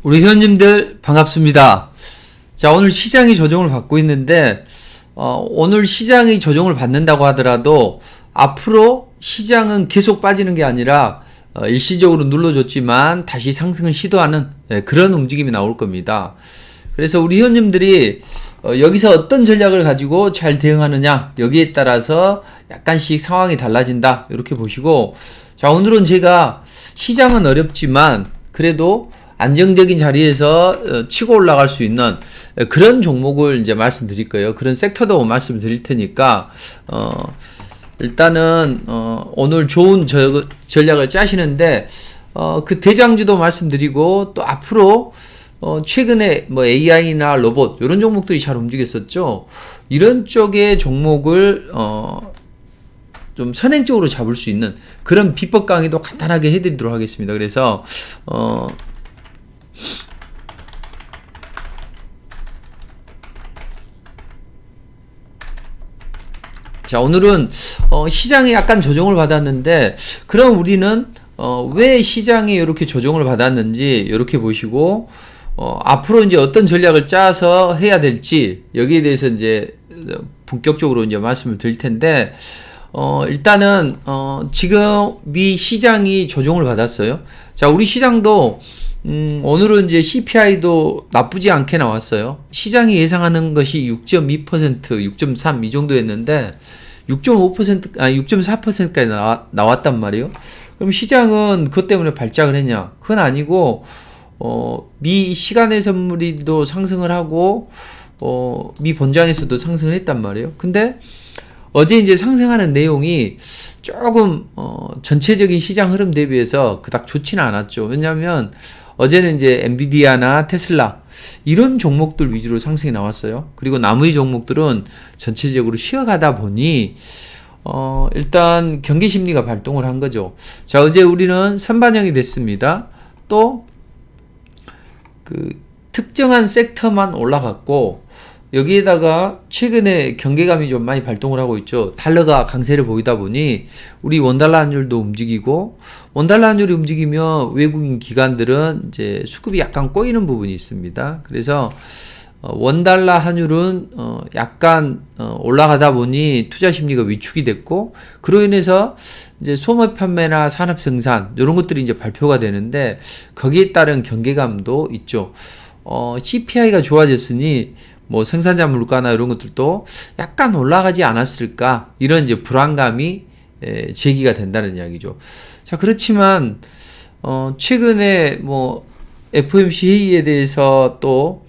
우리 회원님들 반갑습니다. 자, 오늘 시장이 조정을 받고 있는데 오늘 시장이 조정을 받는다고 하더라도 앞으로 시장은 계속 빠지는 게 아니라 일시적으로 눌러줬지만 다시 상승을 시도하는 그런 움직임이 나올 겁니다. 그래서 우리 회원님들이 여기서 어떤 전략을 가지고 잘 대응하느냐, 여기에 따라서 약간씩 상황이 달라진다, 이렇게 보시고, 자, 오늘은 제가 시장은 어렵지만 그래도 안정적인 자리에서 치고 올라갈 수 있는 그런 종목을 이제 말씀드릴 거예요. 그런 섹터도 말씀드릴 테니까 일단은 오늘 좋은 전략을 짜시는데 그 대장주도 말씀드리고, 또 앞으로 최근에 뭐 AI나 로봇 이런 종목들이 잘 움직였었죠. 이런 쪽의 종목을 좀 선행적으로 잡을 수 있는 그런 비법 강의도 간단하게 해드리도록 하겠습니다. 그래서 자, 오늘은 시장이 약간 조정을 받았는데, 그럼 우리는 왜 시장이 이렇게 조정을 받았는지 이렇게 보시고, 앞으로 이제 어떤 전략을 짜서 해야 될지, 여기에 대해서 이제 본격적으로 이제 말씀을 드릴 텐데, 일단은 지금 이 시장이 조정을 받았어요. 자, 우리 시장도 오늘은 이제 CPI도 나쁘지 않게 나왔어요. 시장이 예상하는 것이 6.2%, 6.3 이 정도였는데 6.5%, 아니 6.4%까지 나왔단 말이에요. 그럼 시장은 그것 때문에 발작을 했냐? 그건 아니고 미 시간의 선물이도 상승을 하고 미 본장에서도 상승을 했단 말이에요. 근데 어제 이제 상승하는 내용이 조금 전체적인 시장 흐름 대비해서 그닥 좋지는 않았죠. 왜냐하면 어제는 이제 엔비디아나 테슬라 이런 종목들 위주로 상승이 나왔어요. 그리고 나머지 종목들은 전체적으로 쉬어가다 보니 일단 경기 심리가 발동을 한 거죠. 자, 어제 우리는 선반영이 됐습니다. 또 그 특정한 섹터만 올라갔고, 여기에다가 최근에 경계감이 좀 많이 발동을 하고 있죠. 달러가 강세를 보이다 보니 우리 원달러 환율도 움직이고, 원달러 환율이 움직이면 외국인 기관들은 이제 수급이 약간 꼬이는 부분이 있습니다. 그래서 원달러 환율은 약간 올라가다 보니 투자 심리가 위축이 됐고, 그로 인해서 이제 소매 판매나 산업 생산 이런 것들이 이제 발표가 되는데, 거기에 따른 경계감도 있죠. CPI가 좋아졌으니 뭐 생산자 물가나 이런 것들도 약간 올라가지 않았을까, 이런 이제 불안감이 제기가 된다는 이야기죠. 자, 그렇지만 최근에 뭐 FOMC 회의에 대해서, 또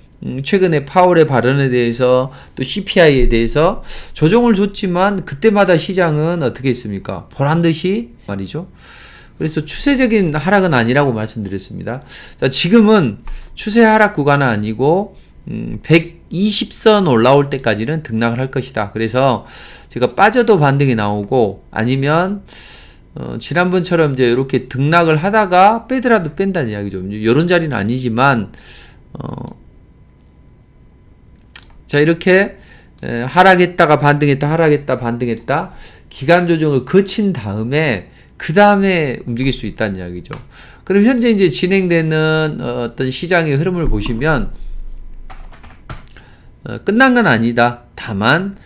최근에 파월의 발언에 대해서, 또 CPI에 대해서 조정을 줬지만 그때마다 시장은 어떻게 했습니까? 보란듯이 말이죠. 그래서 추세적인 하락은 아니라고 말씀드렸습니다. 자, 지금은 추세 하락 구간은 아니고 120선 올라올 때까지는 등락을 할 것이다. 그래서 제가 빠져도 반등이 나오고, 아니면 지난번처럼 이제 이렇게 등락을 하다가 빼더라도 뺀다는 이야기죠. 이런 자리는 아니지만 자, 이렇게 하락했다가 반등했다, 하락했다, 반등했다, 기간 조정을 거친 다음에 그 다음에 움직일 수 있다는 이야기죠. 그럼 현재 이제 진행되는 어떤 시장의 흐름을 보시면 끝난 건 아니다. 다만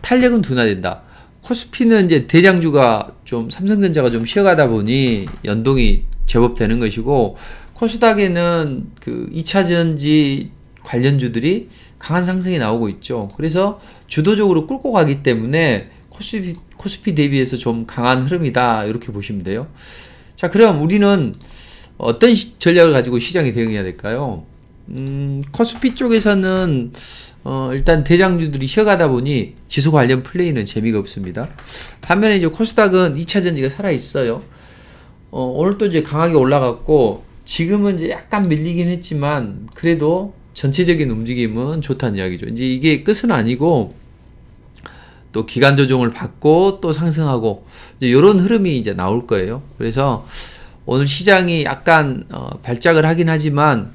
탄력은 둔화된다. 코스피는 이제 대장주가 좀, 삼성전자가 좀 쉬어가다 보니 연동이 제법 되는 것이고, 코스닥에는 그 2차전지 관련주들이 강한 상승이 나오고 있죠. 그래서 주도적으로 끌고 가기 때문에 코스피 대비해서 좀 강한 흐름이다, 이렇게 보시면 돼요. 자, 그럼 우리는 어떤 전략을 가지고 시장에 대응해야 될까요? 코스피 쪽에서는 일단 대장주들이 쉬어가다 보니 지수 관련 플레이는 재미가 없습니다. 반면에 이제 코스닥은 2차전지가 살아있어요. 오늘 또 이제 강하게 올라갔고, 지금은 이제 약간 밀리긴 했지만 그래도 전체적인 움직임은 좋다는 이야기죠. 이제 이게 끝은 아니고 또 기간 조정을 받고 또 상승하고 이런 흐름이 이제 나올 거예요. 그래서 오늘 시장이 약간 발작을 하긴 하지만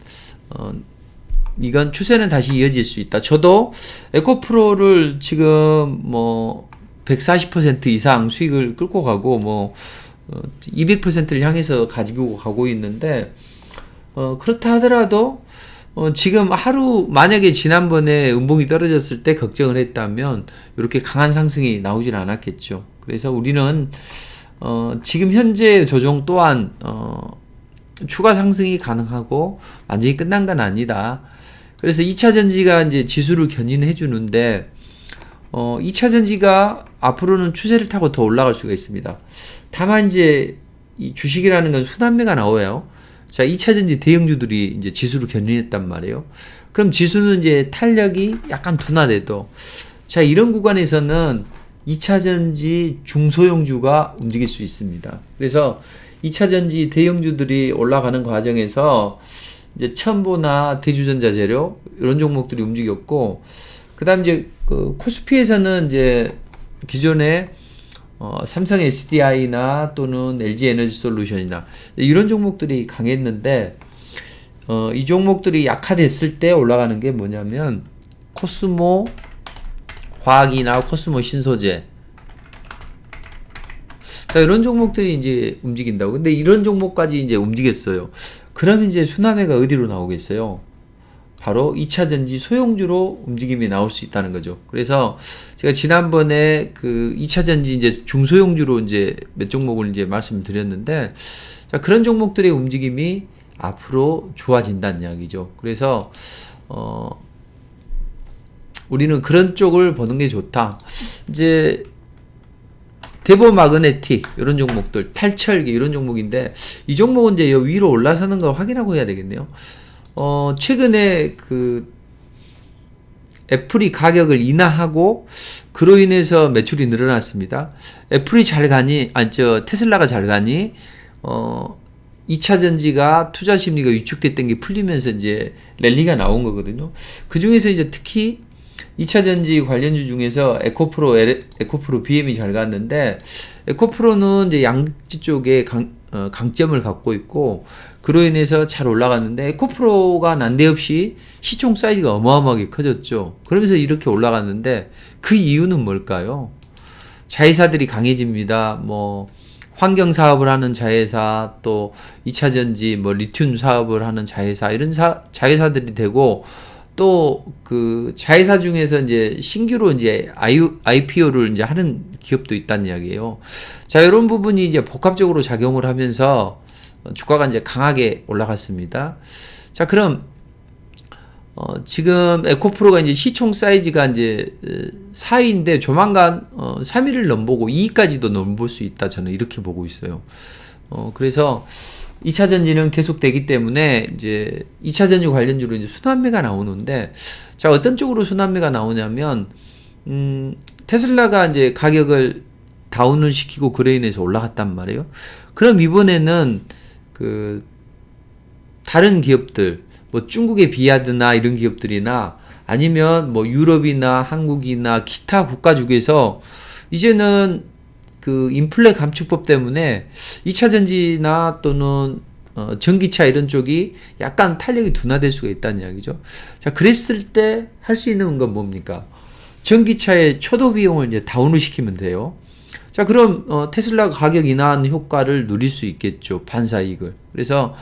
이건 추세는 다시 이어질 수 있다. 저도 에코프로를 지금 뭐 140% 이상 수익을 끌고 가고 뭐 200%를 향해서 가지고 가고 있는데, 그렇다 하더라도 지금 하루 만약에 지난번에 음봉이 떨어졌을 때 걱정을 했다면 이렇게 강한 상승이 나오질 않았겠죠. 그래서 우리는 지금 현재 조정 또한 추가 상승이 가능하고 완전히 끝난 건 아니다. 그래서 2차 전지가 이제 지수를 견인해 주는데 2차 전지가 앞으로는 추세를 타고 더 올라갈 수가 있습니다. 다만 이제 이 주식이라는 건 순환매가 나와요. 자, 2차 전지 대형주들이 이제 지수를 견인했단 말이에요. 그럼 지수는 이제 탄력이 약간 둔화돼도, 자, 이런 구간에서는 2차 전지 중소형주가 움직일 수 있습니다. 그래서 2차 전지 대형주들이 올라가는 과정에서 이제 첨보나 대주전자 재료 이런 종목들이 움직였고, 그다음 이제 그 코스피에서는 이제 기존에 삼성 SDI나 또는 LG 에너지 솔루션이나 이런 종목들이 강했는데 이 종목들이 약화됐을 때 올라가는 게 뭐냐면 코스모 화학이나 코스모 신소재, 이런 종목들이 이제 움직인다고. 근데 이런 종목까지 이제 움직였어요. 그럼 이제 순환매가 어디로 나오겠어요? 바로 2차 전지 소형주로 움직임이 나올 수 있다는 거죠. 그래서 제가 지난번에 그 2차 전지 이제 중소형주로 이제 몇 종목을 이제 말씀을 드렸는데, 자, 그런 종목들의 움직임이 앞으로 좋아진다는 이야기죠. 그래서 우리는 그런 쪽을 보는 게 좋다. 이제 대보 마그네틱 이런 종목들, 탈철기 이런 종목인데 이 종목은 이제 위로 올라서는 걸 확인하고 해야 되겠네요. 최근에 그 애플이 가격을 인하하고 그로 인해서 매출이 늘어났습니다. 애플이 잘 가니, 테슬라가 잘 가니 2차 전지가 투자 심리가 위축됐던 게 풀리면서 이제 랠리가 나온 거거든요. 그 중에서 이제 특히 2차 전지 관련주 중에서 에코프로 BM이 잘 갔는데, 에코프로는 이제 양지 쪽에 강점을 갖고 있고 그로 인해서 잘 올라갔는데, 에코프로가 난데없이 시총 사이즈가 어마어마하게 커졌죠. 그러면서 이렇게 올라갔는데 그 이유는 뭘까요? 자회사들이 강해집니다. 뭐 환경 사업을 하는 자회사, 또 2차 전지 뭐 리튬 사업을 하는 자회사, 이런 자회사들이 되고, 또 그 자회사 중에서 이제 신규로 이제 IPO를 이제 하는 기업도 있다는 이야기예요. 자, 이런 부분이 이제 복합적으로 작용을 하면서 주가가 이제 강하게 올라갔습니다. 자, 그럼 지금 에코프로가 이제 시총 사이즈가 이제 4위인데 조만간 3위를 넘보고 2위까지도 넘볼 수 있다, 저는 이렇게 보고 있어요. 그래서 2차 전지는 계속되기 때문에 이제 2차 전지 관련주로 이제 순환매가 나오는데, 자, 어떤 쪽으로 순환매가 나오냐면 테슬라가 이제 가격을 다운을 시키고 그로 인해서 올라갔단 말이에요. 그럼 이번에는 그 다른 기업들, 뭐 중국의 비아드나 이런 기업들이나 아니면 뭐 유럽이나 한국이나 기타 국가 중에서 이제는 그 인플레 감축법 때문에 2차 전지나 또는 전기차 이런 쪽이 약간 탄력이 둔화될 수가 있다는 이야기죠. 자, 그랬을 때 할 수 있는 건 뭡니까? 전기차의 초도 비용을 이제 다운을 시키면 돼요. 자, 그럼 테슬라 가격 인하하는 효과를 누릴 수 있겠죠. 반사이익을. 그래서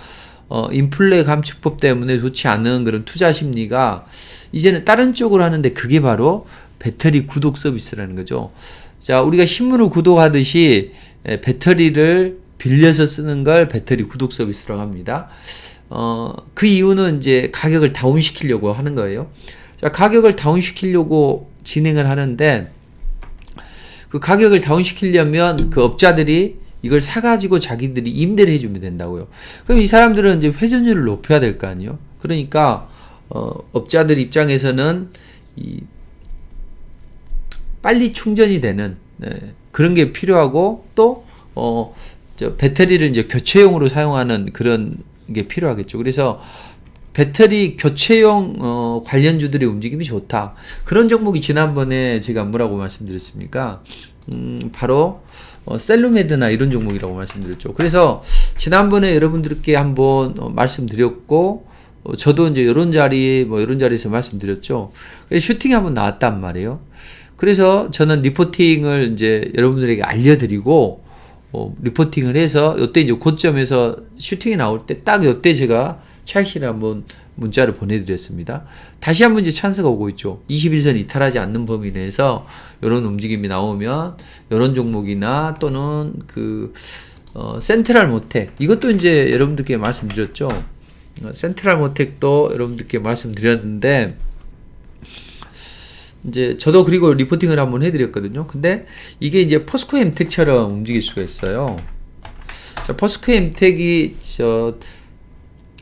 인플레 감축법 때문에 좋지 않은 그런 투자 심리가 이제는 다른 쪽으로 하는데, 그게 바로 배터리 구독 서비스라는 거죠. 자, 우리가 신문을 구독하듯이 배터리를 빌려서 쓰는 걸 배터리 구독 서비스라고 합니다. 그 이유는 이제 가격을 다운시키려고 하는 거예요. 자, 가격을 다운시키려고 진행을 하는데, 그 가격을 다운시키려면 그 업자들이 이걸 사가지고 자기들이 임대를 해주면 된다고요. 그럼 이 사람들은 이제 회전율을 높여야 될 거 아니에요. 그러니까 업자들 입장에서는 빨리 충전이 되는 그런 게 필요하고, 또 배터리를 이제 교체용으로 사용하는 그런 게 필요하겠죠. 그래서 배터리 교체용 관련주들의 움직임이 좋다. 그런 종목이 지난번에 제가 뭐라고 말씀드렸습니까? 바로 셀루메드나 이런 종목이라고 말씀드렸죠. 그래서 지난번에 여러분들께 한번 말씀드렸고, 저도 이제 이런 자리에서 말씀드렸죠. 슈팅이 한번 나왔단 말이에요. 그래서 저는 리포팅을 이제 여러분들에게 알려드리고, 리포팅을 해서 요때 이제 고점에서 슈팅이 나올 때 딱 요때 제가 차익 실을 한번 문자를 보내드렸습니다. 다시 한번 이제 찬스가 오고 있죠. 21선 이탈하지 않는 범위 내에서 이런 움직임이 나오면 이런 종목이나 또는 센트럴 모텍, 이것도 이제 여러분들께 말씀드렸죠. 센트럴 모텍도 여러분들께 말씀드렸는데, 이제 저도 그리고 리포팅을 한번 해드렸거든요. 근데 이게 이제 포스코 엠텍처럼 움직일 수가 있어요. 자, 포스코 엠텍이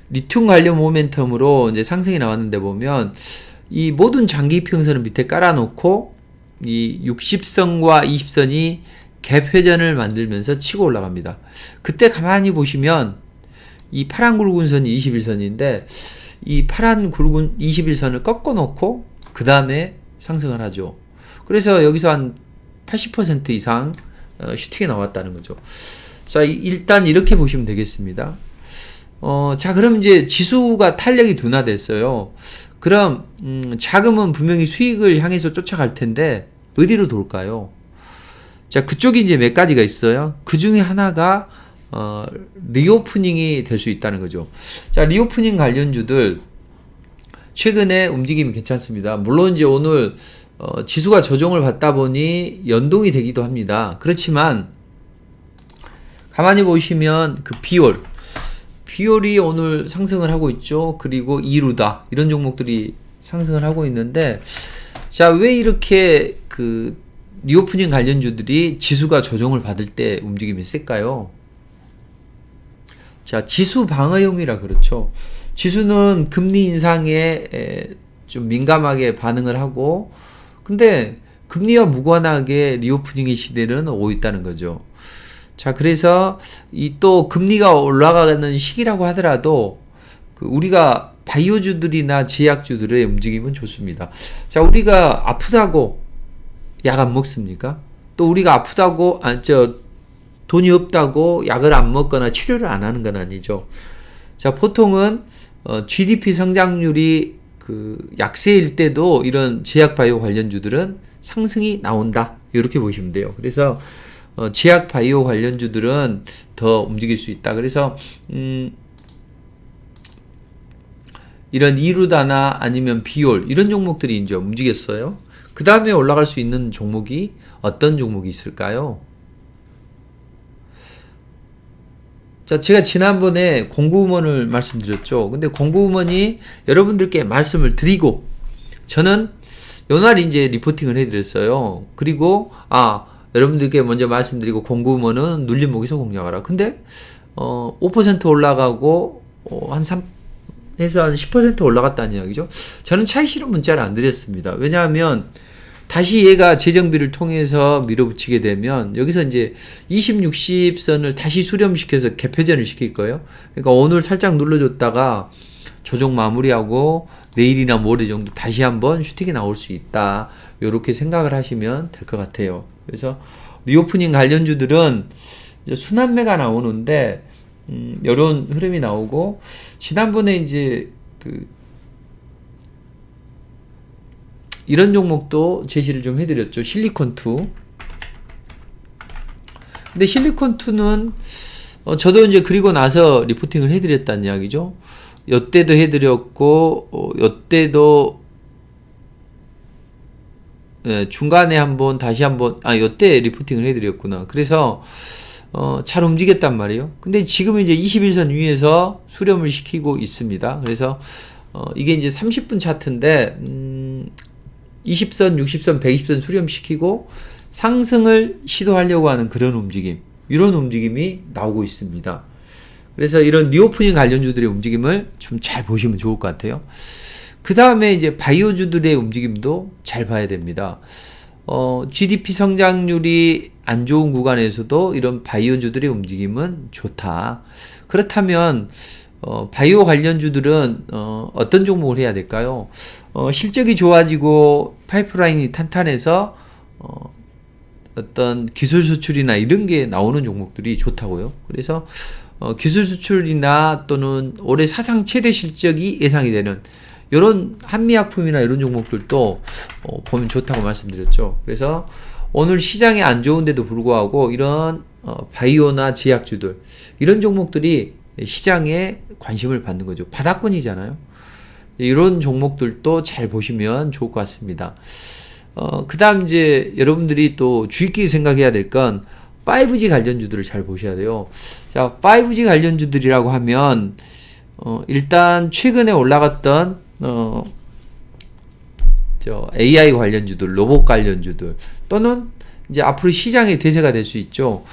리튬 관련 모멘텀으로 이제 상승이 나왔는데 보면 이 모든 장기 이평선을 밑에 깔아놓고 이 60선과 20선이 갭 회전을 만들면서 치고 올라갑니다. 그때 가만히 보시면 이 파란 굵은 선이 21선인데 이 파란 굵은 21선을 꺾어 놓고 그 다음에 상승을 하죠. 그래서 여기서 한 80% 이상 슈팅이 나왔다는 거죠. 자, 일단 이렇게 보시면 되겠습니다. 자, 그럼 이제 지수가 탄력이 둔화됐어요. 그럼 자금은 분명히 수익을 향해서 쫓아갈 텐데 어디로 돌까요? 자, 그쪽이 이제 몇 가지가 있어요. 그 중에 하나가 리오프닝이 될 수 있다는 거죠. 자, 리오프닝 관련주들 최근에 움직임이 괜찮습니다. 물론 이제 오늘 지수가 조정을 받다 보니 연동이 되기도 합니다. 그렇지만 가만히 보시면 그 비올이 오늘 상승을 하고 있죠. 그리고 이루다, 이런 종목들이 상승을 하고 있는데, 자, 왜 이렇게 리오프닝 관련주들이 지수가 조정을 받을 때 움직임이 셀까요? 자, 지수 방어용이라 그렇죠. 지수는 금리 인상에 좀 민감하게 반응을 하고, 근데 금리와 무관하게 리오프닝의 시대는 오고 있다는 거죠. 자, 그래서 이 또 금리가 올라가는 시기라고 하더라도 우리가 바이오주들이나 제약주들의 움직임은 좋습니다. 자, 우리가 아프다고 약 안 먹습니까? 또 우리가 아프다고 돈이 없다고 약을 안 먹거나 치료를 안 하는 건 아니죠. 자, 보통은 GDP 성장률이 약세일 때도 이런 제약 바이오 관련주들은 상승이 나온다, 이렇게 보시면 돼요. 그래서 제약 바이오 관련주들은 더 움직일 수 있다. 그래서 이런 이루다나 아니면 비올, 이런 종목들이 이제 움직였어요. 그 다음에 올라갈 수 있는 종목이 어떤 종목이 있을까요? 자, 제가 지난번에 공구음원을 말씀드렸죠. 근데 공구음원이 여러분들께 말씀을 드리고 저는 요날 이제 리포팅을 해드렸어요. 그리고 여러분들께 먼저 말씀드리고 공구음원은 눌린 목에서 공략하라. 근데 5% 올라가고 한 3에서 한 10% 올라갔다는 이야기죠. 저는 차익 실현 문자를 안 드렸습니다. 왜냐하면 다시 얘가 재정비를 통해서 밀어붙이게 되면 여기서 이제 20, 60선을 다시 수렴시켜서 갭회전을 시킬 거예요. 그러니까 오늘 살짝 눌러줬다가 조정 마무리하고 내일이나 모레 정도 다시 한번 슈팅이 나올 수 있다, 이렇게 생각을 하시면 될 것 같아요. 그래서 리오프닝 관련주들은 이제 순환매가 나오는데 이런 흐름이 나오고, 지난번에 이제 이런 종목도 제시를 좀 해드렸죠. 실리콘2. 근데 실리콘2는 저도 이제 그리고 나서 리포팅을 해드렸다는 이야기죠. 요때도 해드렸고, 요때도 중간에 한번 다시 한번 요때 리포팅을 해드렸구나. 그래서 잘 움직였단 말이에요. 근데 지금 이제 21선 위에서 수렴을 시키고 있습니다. 그래서 이게 이제 30분 차트인데 20선, 60선, 120선 수렴시키고 상승을 시도하려고 하는 그런 움직임, 이런 움직임이 나오고 있습니다. 그래서 이런 리오프닝 관련주들의 움직임을 좀 잘 보시면 좋을 것 같아요. 그 다음에 이제 바이오주들의 움직임도 잘 봐야 됩니다. GDP 성장률이 안 좋은 구간에서도 이런 바이오주들의 움직임은 좋다. 그렇다면 바이오 관련주들은 어떤 종목을 해야 될까요? 실적이 좋아지고 파이프라인이 탄탄해서 어떤 기술 수출이나 이런 게 나오는 종목들이 좋다고요. 그래서 기술 수출이나 또는 올해 사상 최대 실적이 예상이 되는 이런 한미약품이나 이런 종목들도 보면 좋다고 말씀드렸죠. 그래서 오늘 시장이 안 좋은데도 불구하고 이런 바이오나 제약주들, 이런 종목들이 시장에 관심을 받는 거죠. 바닥권이잖아요. 이런 종목들도 잘 보시면 좋을 것 같습니다. 그 다음 이제 여러분들이 또 주의 깊게 생각해야 될 건 5G 관련주들을 잘 보셔야 돼요. 자, 5G 관련주들이라고 하면, 일단 최근에 올라갔던, AI 관련주들, 로봇 관련주들, 또는 이제 앞으로 시장의 대세가 될 수 있죠.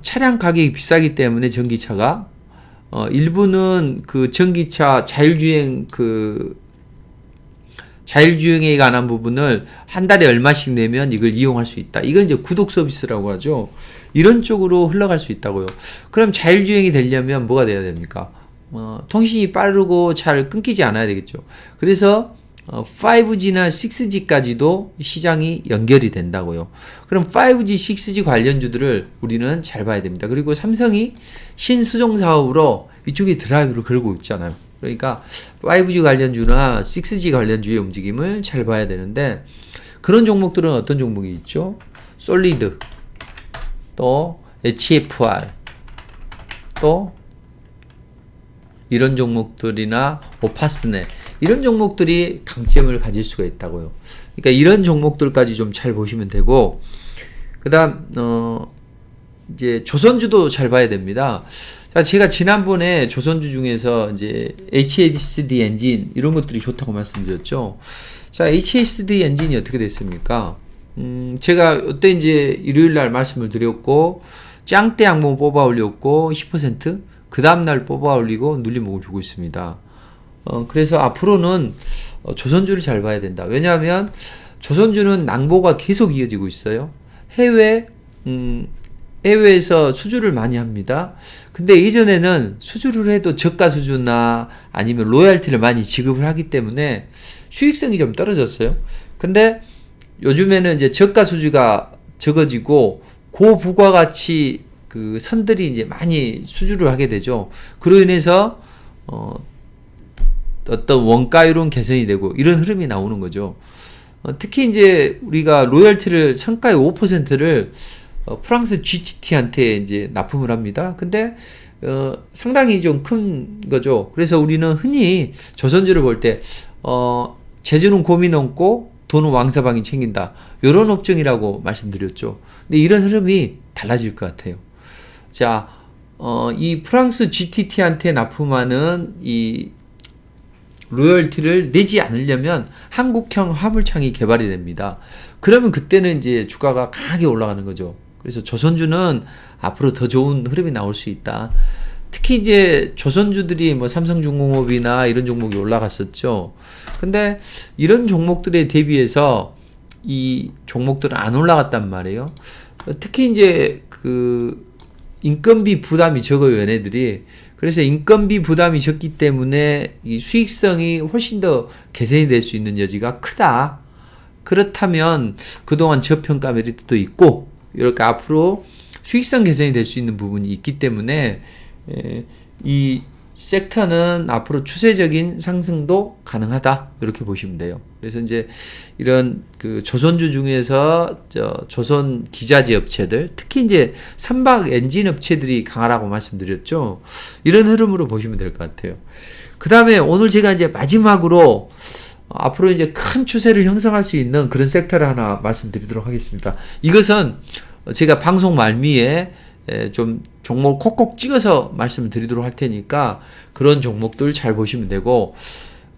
차량 가격이 비싸기 때문에 전기차가, 일부는 그 전기차 자율주행에 관한 부분을 한 달에 얼마씩 내면 이걸 이용할 수 있다. 이건 이제 구독 서비스라고 하죠. 이런 쪽으로 흘러갈 수 있다고요. 그럼 자율주행이 되려면 뭐가 돼야 됩니까? 통신이 빠르고 잘 끊기지 않아야 되겠죠. 그래서 5G나 6G까지도 시장이 연결이 된다고요. 그럼 5G, 6G 관련주들을 우리는 잘 봐야 됩니다. 그리고 삼성이 신수종 사업으로 이쪽에 드라이브를 걸고 있잖아요. 그러니까 5G 관련주나 6G 관련주의 움직임을 잘 봐야 되는데, 그런 종목들은 어떤 종목이 있죠? 솔리드, 또 HFR, 또 이런 종목들이나 오파스넷, 이런 종목들이 강점을 가질 수가 있다고요. 그러니까 이런 종목들까지 좀 잘 보시면 되고, 그 다음 이제 조선주도 잘 봐야 됩니다. 자, 제가 지난번에 조선주 중에서 이제 HASD 엔진 이런 것들이 좋다고 말씀드렸죠. 자, HASD 엔진이 어떻게 됐습니까? 제가 이때 이제 일요일날 말씀을 드렸고, 짱대 항목 뽑아 올렸고 10%, 그 다음날 뽑아 올리고 눌림목을 주고 있습니다. 그래서 앞으로는 조선주를 잘 봐야 된다. 왜냐하면 조선주는 낭보가 계속 이어지고 있어요. 해외에서 수주를 많이 합니다. 근데 예전에는 수주를 해도 저가 수주나 아니면 로열티를 많이 지급을 하기 때문에 수익성이 좀 떨어졌어요. 근데 요즘에는 이제 저가 수주가 적어지고 고부가가치 그 선들이 이제 많이 수주를 하게 되죠. 그로 인해서 어떤 원가율은 개선이 되고 이런 흐름이 나오는 거죠. 특히 이제 우리가 로열티를 성가의 5%를 프랑스 GTT한테 이제 납품을 합니다. 근데 상당히 좀 큰 거죠. 그래서 우리는 흔히 조선주를 볼 때 재주는 곰이 넘고 돈은 왕사방이 챙긴다. 이런 업종이라고 말씀드렸죠. 근데 이런 흐름이 달라질 것 같아요. 자, 이 프랑스 GTT한테 납품하는 이 로열티를 내지 않으려면 한국형 화물창이 개발이 됩니다. 그러면 그때는 이제 주가가 강하게 올라가는 거죠. 그래서 조선주는 앞으로 더 좋은 흐름이 나올 수 있다. 특히 이제 조선주들이 뭐 삼성중공업이나 이런 종목이 올라갔었죠. 근데 이런 종목들에 대비해서 이 종목들은 안 올라갔단 말이에요. 특히 이제 그 인건비 부담이 적어요, 얘네들이. 그래서 인건비 부담이 적기 때문에 이 수익성이 훨씬 더 개선이 될 수 있는 여지가 크다. 그렇다면 그동안 저평가 메리트도 있고, 이렇게 앞으로 수익성 개선이 될 수 있는 부분이 있기 때문에 이 섹터는 앞으로 추세적인 상승도 가능하다, 이렇게 보시면 돼요. 그래서 이제 이런 그 조선주 중에서 조선 기자재 업체들, 특히 이제 선박 엔진 업체들이 강하라고 말씀드렸죠. 이런 흐름으로 보시면 될 것 같아요. 그 다음에 오늘 제가 이제 마지막으로 앞으로 이제 큰 추세를 형성할 수 있는 그런 섹터를 하나 말씀드리도록 하겠습니다. 이것은 제가 방송 말미에 좀 종목 콕콕 찍어서 말씀을 드리도록 할 테니까 그런 종목들 잘 보시면 되고,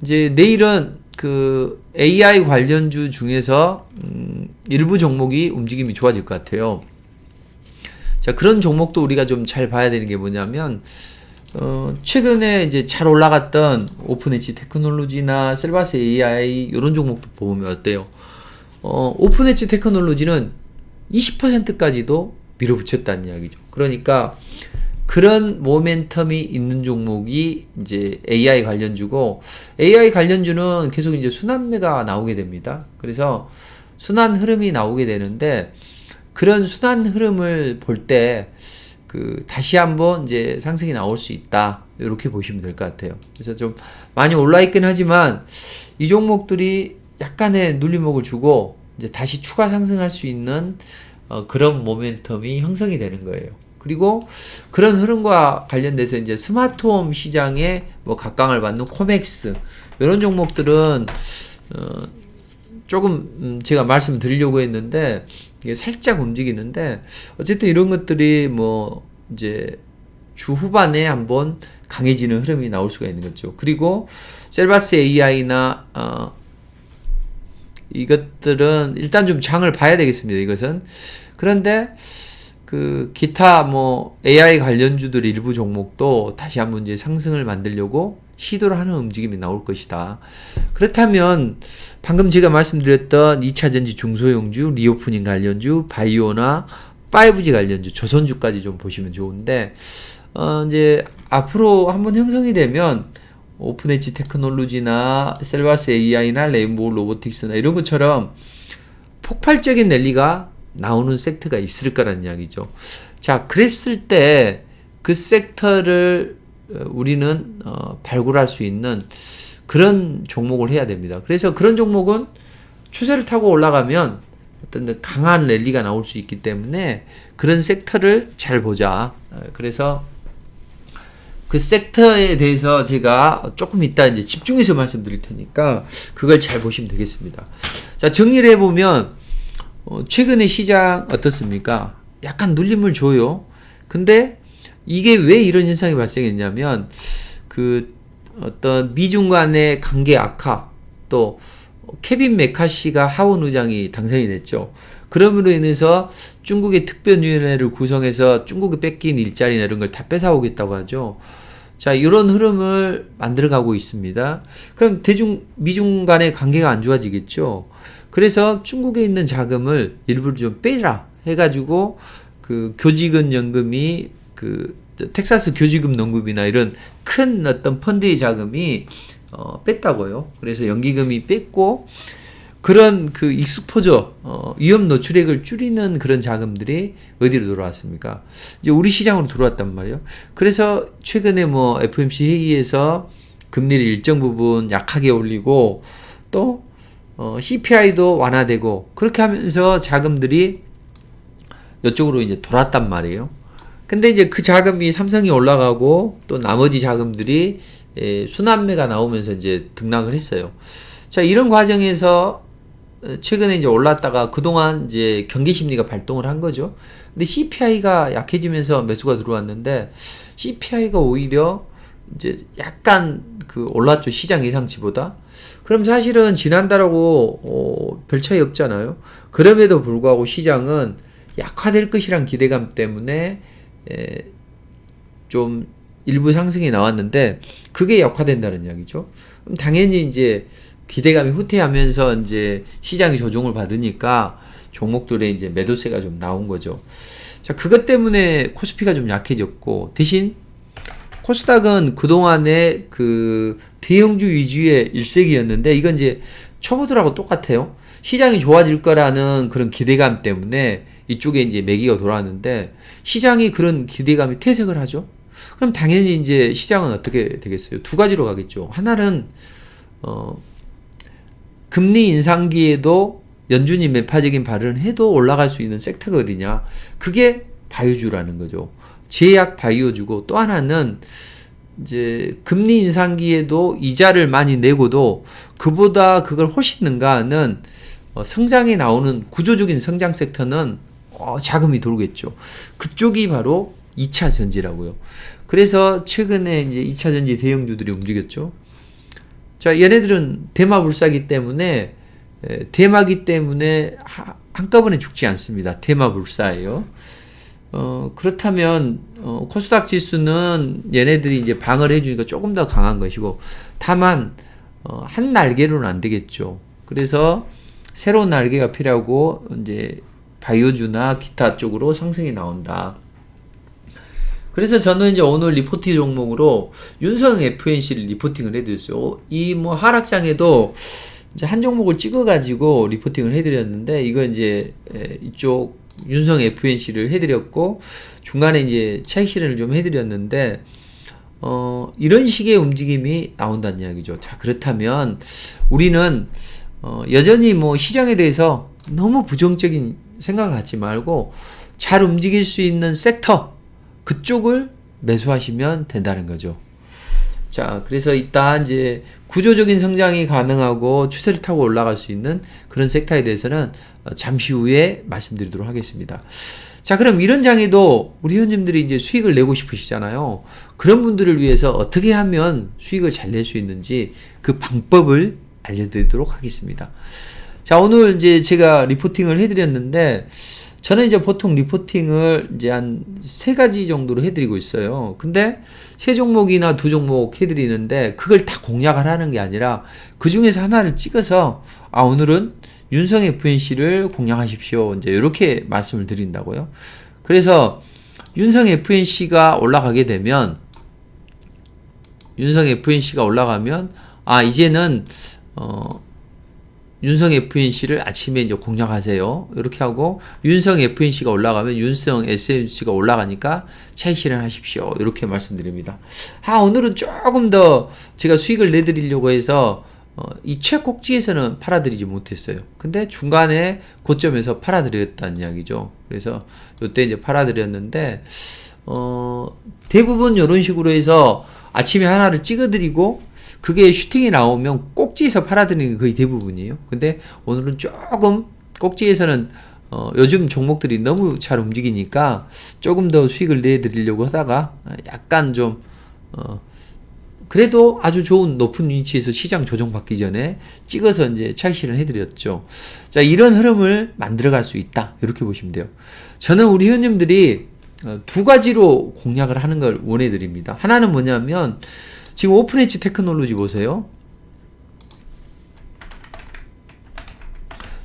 이제 내일은 그 AI 관련주 중에서 일부 종목이 움직임이 좋아질 것 같아요. 자, 그런 종목도 우리가 좀 잘 봐야 되는 게 뭐냐면, 최근에 이제 잘 올라갔던 오픈엣지 테크놀로지나 셀바스 AI 이런 종목도 보면 어때요? 오픈엣지 테크놀로지는 20%까지도 밀어붙였다는 이야기죠. 그러니까 그런 모멘텀이 있는 종목이 이제 AI 관련주고, AI 관련주는 계속 이제 순환매가 나오게 됩니다. 그래서 순환 흐름이 나오게 되는데, 그런 순환 흐름을 볼 때 그 다시 한번 이제 상승이 나올 수 있다, 이렇게 보시면 될 것 같아요. 그래서 좀 많이 올라 있긴 하지만 이 종목들이 약간의 눌림목을 주고 이제 다시 추가 상승할 수 있는 그런 모멘텀이 형성이 되는 거예요. 그리고 그런 흐름과 관련돼서 이제 스마트홈 시장에 뭐 각광을 받는 코맥스 이런 종목들은 조금 제가 말씀을 드리려고 했는데 이게 살짝 움직이는데 어쨌든 이런 것들이 뭐 이제 주 후반에 한번 강해지는 흐름이 나올 수가 있는 거죠. 그리고 셀바스 AI나 이것들은 일단 좀 장을 봐야 되겠습니다. 이것은 그런데 그 기타 뭐 AI 관련주들 일부 종목도 다시 한번 이제 상승을 만들려고 시도를 하는 움직임이 나올 것이다. 그렇다면 방금 제가 말씀드렸던 2차 전지 중소형주, 리오프닝 관련주, 바이오나 5G 관련주, 조선주까지 좀 보시면 좋은데 이제 앞으로 한번 형성이 되면 오픈 엣지 테크놀로지나 셀바스 AI나 레인보우 로보틱스나 이런 것처럼 폭발적인 랠리가 나오는 섹터가 있을 거라는 이야기죠. 자, 그랬을 때 그 섹터를 우리는 발굴할 수 있는 그런 종목을 해야 됩니다. 그래서 그런 종목은 추세를 타고 올라가면 어떤 강한 랠리가 나올 수 있기 때문에 그런 섹터를 잘 보자. 그래서 그 섹터에 대해서 제가 조금 이따 이제 집중해서 말씀드릴 테니까 그걸 잘 보시면 되겠습니다. 자, 정리를 해보면 최근에 시장 어떻습니까? 약간 눌림을 줘요. 근데 이게 왜 이런 현상이 발생했냐면 그 어떤 미중 간의 관계 악화 또 케빈 메카시가 하원 의장이 당선이 됐죠. 그럼으로 인해서 중국의 특별위원회를 구성해서 중국이 뺏긴 일자리나 이런 걸 다 뺏어오겠다고 하죠. 자, 이런 흐름을 만들어가고 있습니다. 그럼 미중 간의 관계가 안 좋아지겠죠. 그래서 중국에 있는 자금을 일부러 좀 빼라 해가지고 그 교직원 연금이 그 텍사스 교직원 연금이나 이런 큰 어떤 펀드의 자금이 뺐다고요. 그래서 연기금이 뺐고 그런 그 익스포저 위험 노출액을 줄이는 그런 자금들이 어디로 들어왔습니까? 이제 우리 시장으로 들어왔단 말이에요. 그래서 최근에 뭐 FOMC 회의에서 금리를 일정 부분 약하게 올리고 또 CPI도 완화되고 그렇게 하면서 자금들이 이쪽으로 이제 돌았단 말이에요. 근데 이제 그 자금이 삼성이 올라가고 또 나머지 자금들이 순환매가 나오면서 이제 등락을 했어요. 자, 이런 과정에서 최근에 이제 올랐다가 그동안 이제 경기 심리가 발동을 한 거죠. 근데 CPI가 약해지면서 매수가 들어왔는데 CPI가 오히려 이제 약간 그 올랐죠. 시장 예상치보다. 그럼 사실은 지난달하고 별 차이 없잖아요. 그럼에도 불구하고 시장은 약화될 것이란 기대감 때문에 좀 일부 상승이 나왔는데 그게 약화된다는 이야기죠. 그럼 당연히 이제 기대감이 후퇴하면서 이제 시장이 조정을 받으니까 종목들의 이제 매도세가 좀 나온 거죠. 자, 그것 때문에 코스피가 좀 약해졌고 대신 코스닥은 그동안에 그 대형주 위주의 일색이었는데 이건 이제 초보들하고 똑같아요. 시장이 좋아질 거라는 그런 기대감 때문에 이쪽에 이제 매기가 돌아왔는데 시장이 그런 기대감이 퇴색을 하죠. 그럼 당연히 이제 시장은 어떻게 되겠어요? 두 가지로 가겠죠. 하나는 금리 인상기에도 연준이 매파적인 발언을 해도 올라갈 수 있는 섹터가 어디냐? 그게 바이오주라는 거죠. 제약 바이오주고 또 하나는 이제 금리 인상기에도 이자를 많이 내고도 그보다 그걸 훨씬 능가하는 성장이 나오는 구조적인 성장 섹터는 자금이 돌겠죠. 그쪽이 바로 2차 전지라고요. 그래서 최근에 이제 2차 전지 대형주들이 움직였죠. 자, 얘네들은 대마불사기 때문에 대마기 때문에 한꺼번에 죽지 않습니다. 대마불사예요. 그렇다면 코스닥 지수는 얘네들이 이제 방어를 해주니까 조금 더 강한 것이고 다만 한 날개로는 안 되겠죠. 그래서 새로운 날개가 필요하고 이제 바이오주나 기타 쪽으로 상승이 나온다. 그래서 저는 이제 오늘 리포팅 종목으로 윤성 FNC를 리포팅을 해드렸어요. 이 뭐 하락장에도 이제 한 종목을 찍어가지고 리포팅을 해드렸는데 이건 이제 이쪽 윤성 FNC를 해드렸고 중간에 이제 차익 실현을 좀 해드렸는데 이런 식의 움직임이 나온다는 이야기죠. 자, 그렇다면 우리는 여전히 뭐 시장에 대해서 너무 부정적인 생각을 갖지 말고 잘 움직일 수 있는 섹터 그쪽을 매수하시면 된다는 거죠. 자, 그래서 일단 이제 구조적인 성장이 가능하고 추세를 타고 올라갈 수 있는 그런 섹터에 대해서는 잠시 후에 말씀드리도록 하겠습니다. 자, 그럼 이런 장에도 우리 회원님들이 이제 수익을 내고 싶으시잖아요. 그런 분들을 위해서 어떻게 하면 수익을 잘 낼 수 있는지 그 방법을 알려드리도록 하겠습니다. 자, 오늘 이제 제가 리포팅을 해드렸는데, 저는 이제 보통 리포팅을 이제 한 3가지 정도로 해드리고 있어요. 근데 3종목이나 2종목 해드리는데, 그걸 다 공략을 하는 게 아니라, 그 중에서 하나를 찍어서, 오늘은 윤성 FNC를 공략하십시오. 이제 이렇게 말씀을 드린다고요. 그래서, 윤성 FNC가 올라가게 되면, 윤성 FNC가 올라가면, 이제는, 윤성 FNC를 아침에 이제 공략하세요. 이렇게 하고, 윤성 FNC가 올라가면 윤성 SMC가 올라가니까 차익 실현하십시오. 이렇게 말씀드립니다. 오늘은 조금 더 제가 수익을 내드리려고 해서, 이 최꼭지에서는 팔아드리지 못했어요. 근데 중간에 고점에서 팔아드렸다는 이야기죠. 그래서 이때 이제 팔아드렸는데, 대부분 이런 식으로 해서 아침에 하나를 찍어드리고, 그게 슈팅이 나오면 꼭지에서 팔아드리는 게 거의 대부분이에요. 근데 오늘은 조금 꼭지에서는 요즘 종목들이 너무 잘 움직이니까 조금 더 수익을 내드리려고 하다가 약간 좀 그래도 아주 좋은 높은 위치에서 시장 조정받기 전에 찍어서 이제 차익 실현해드렸죠. 자, 이런 흐름을 만들어갈 수 있다. 이렇게 보시면 돼요. 저는 우리 회원님들이 2가지로 공략을 하는 걸 원해드립니다. 하나는 뭐냐면, 지금 오픈엣지 테크놀로지 보세요.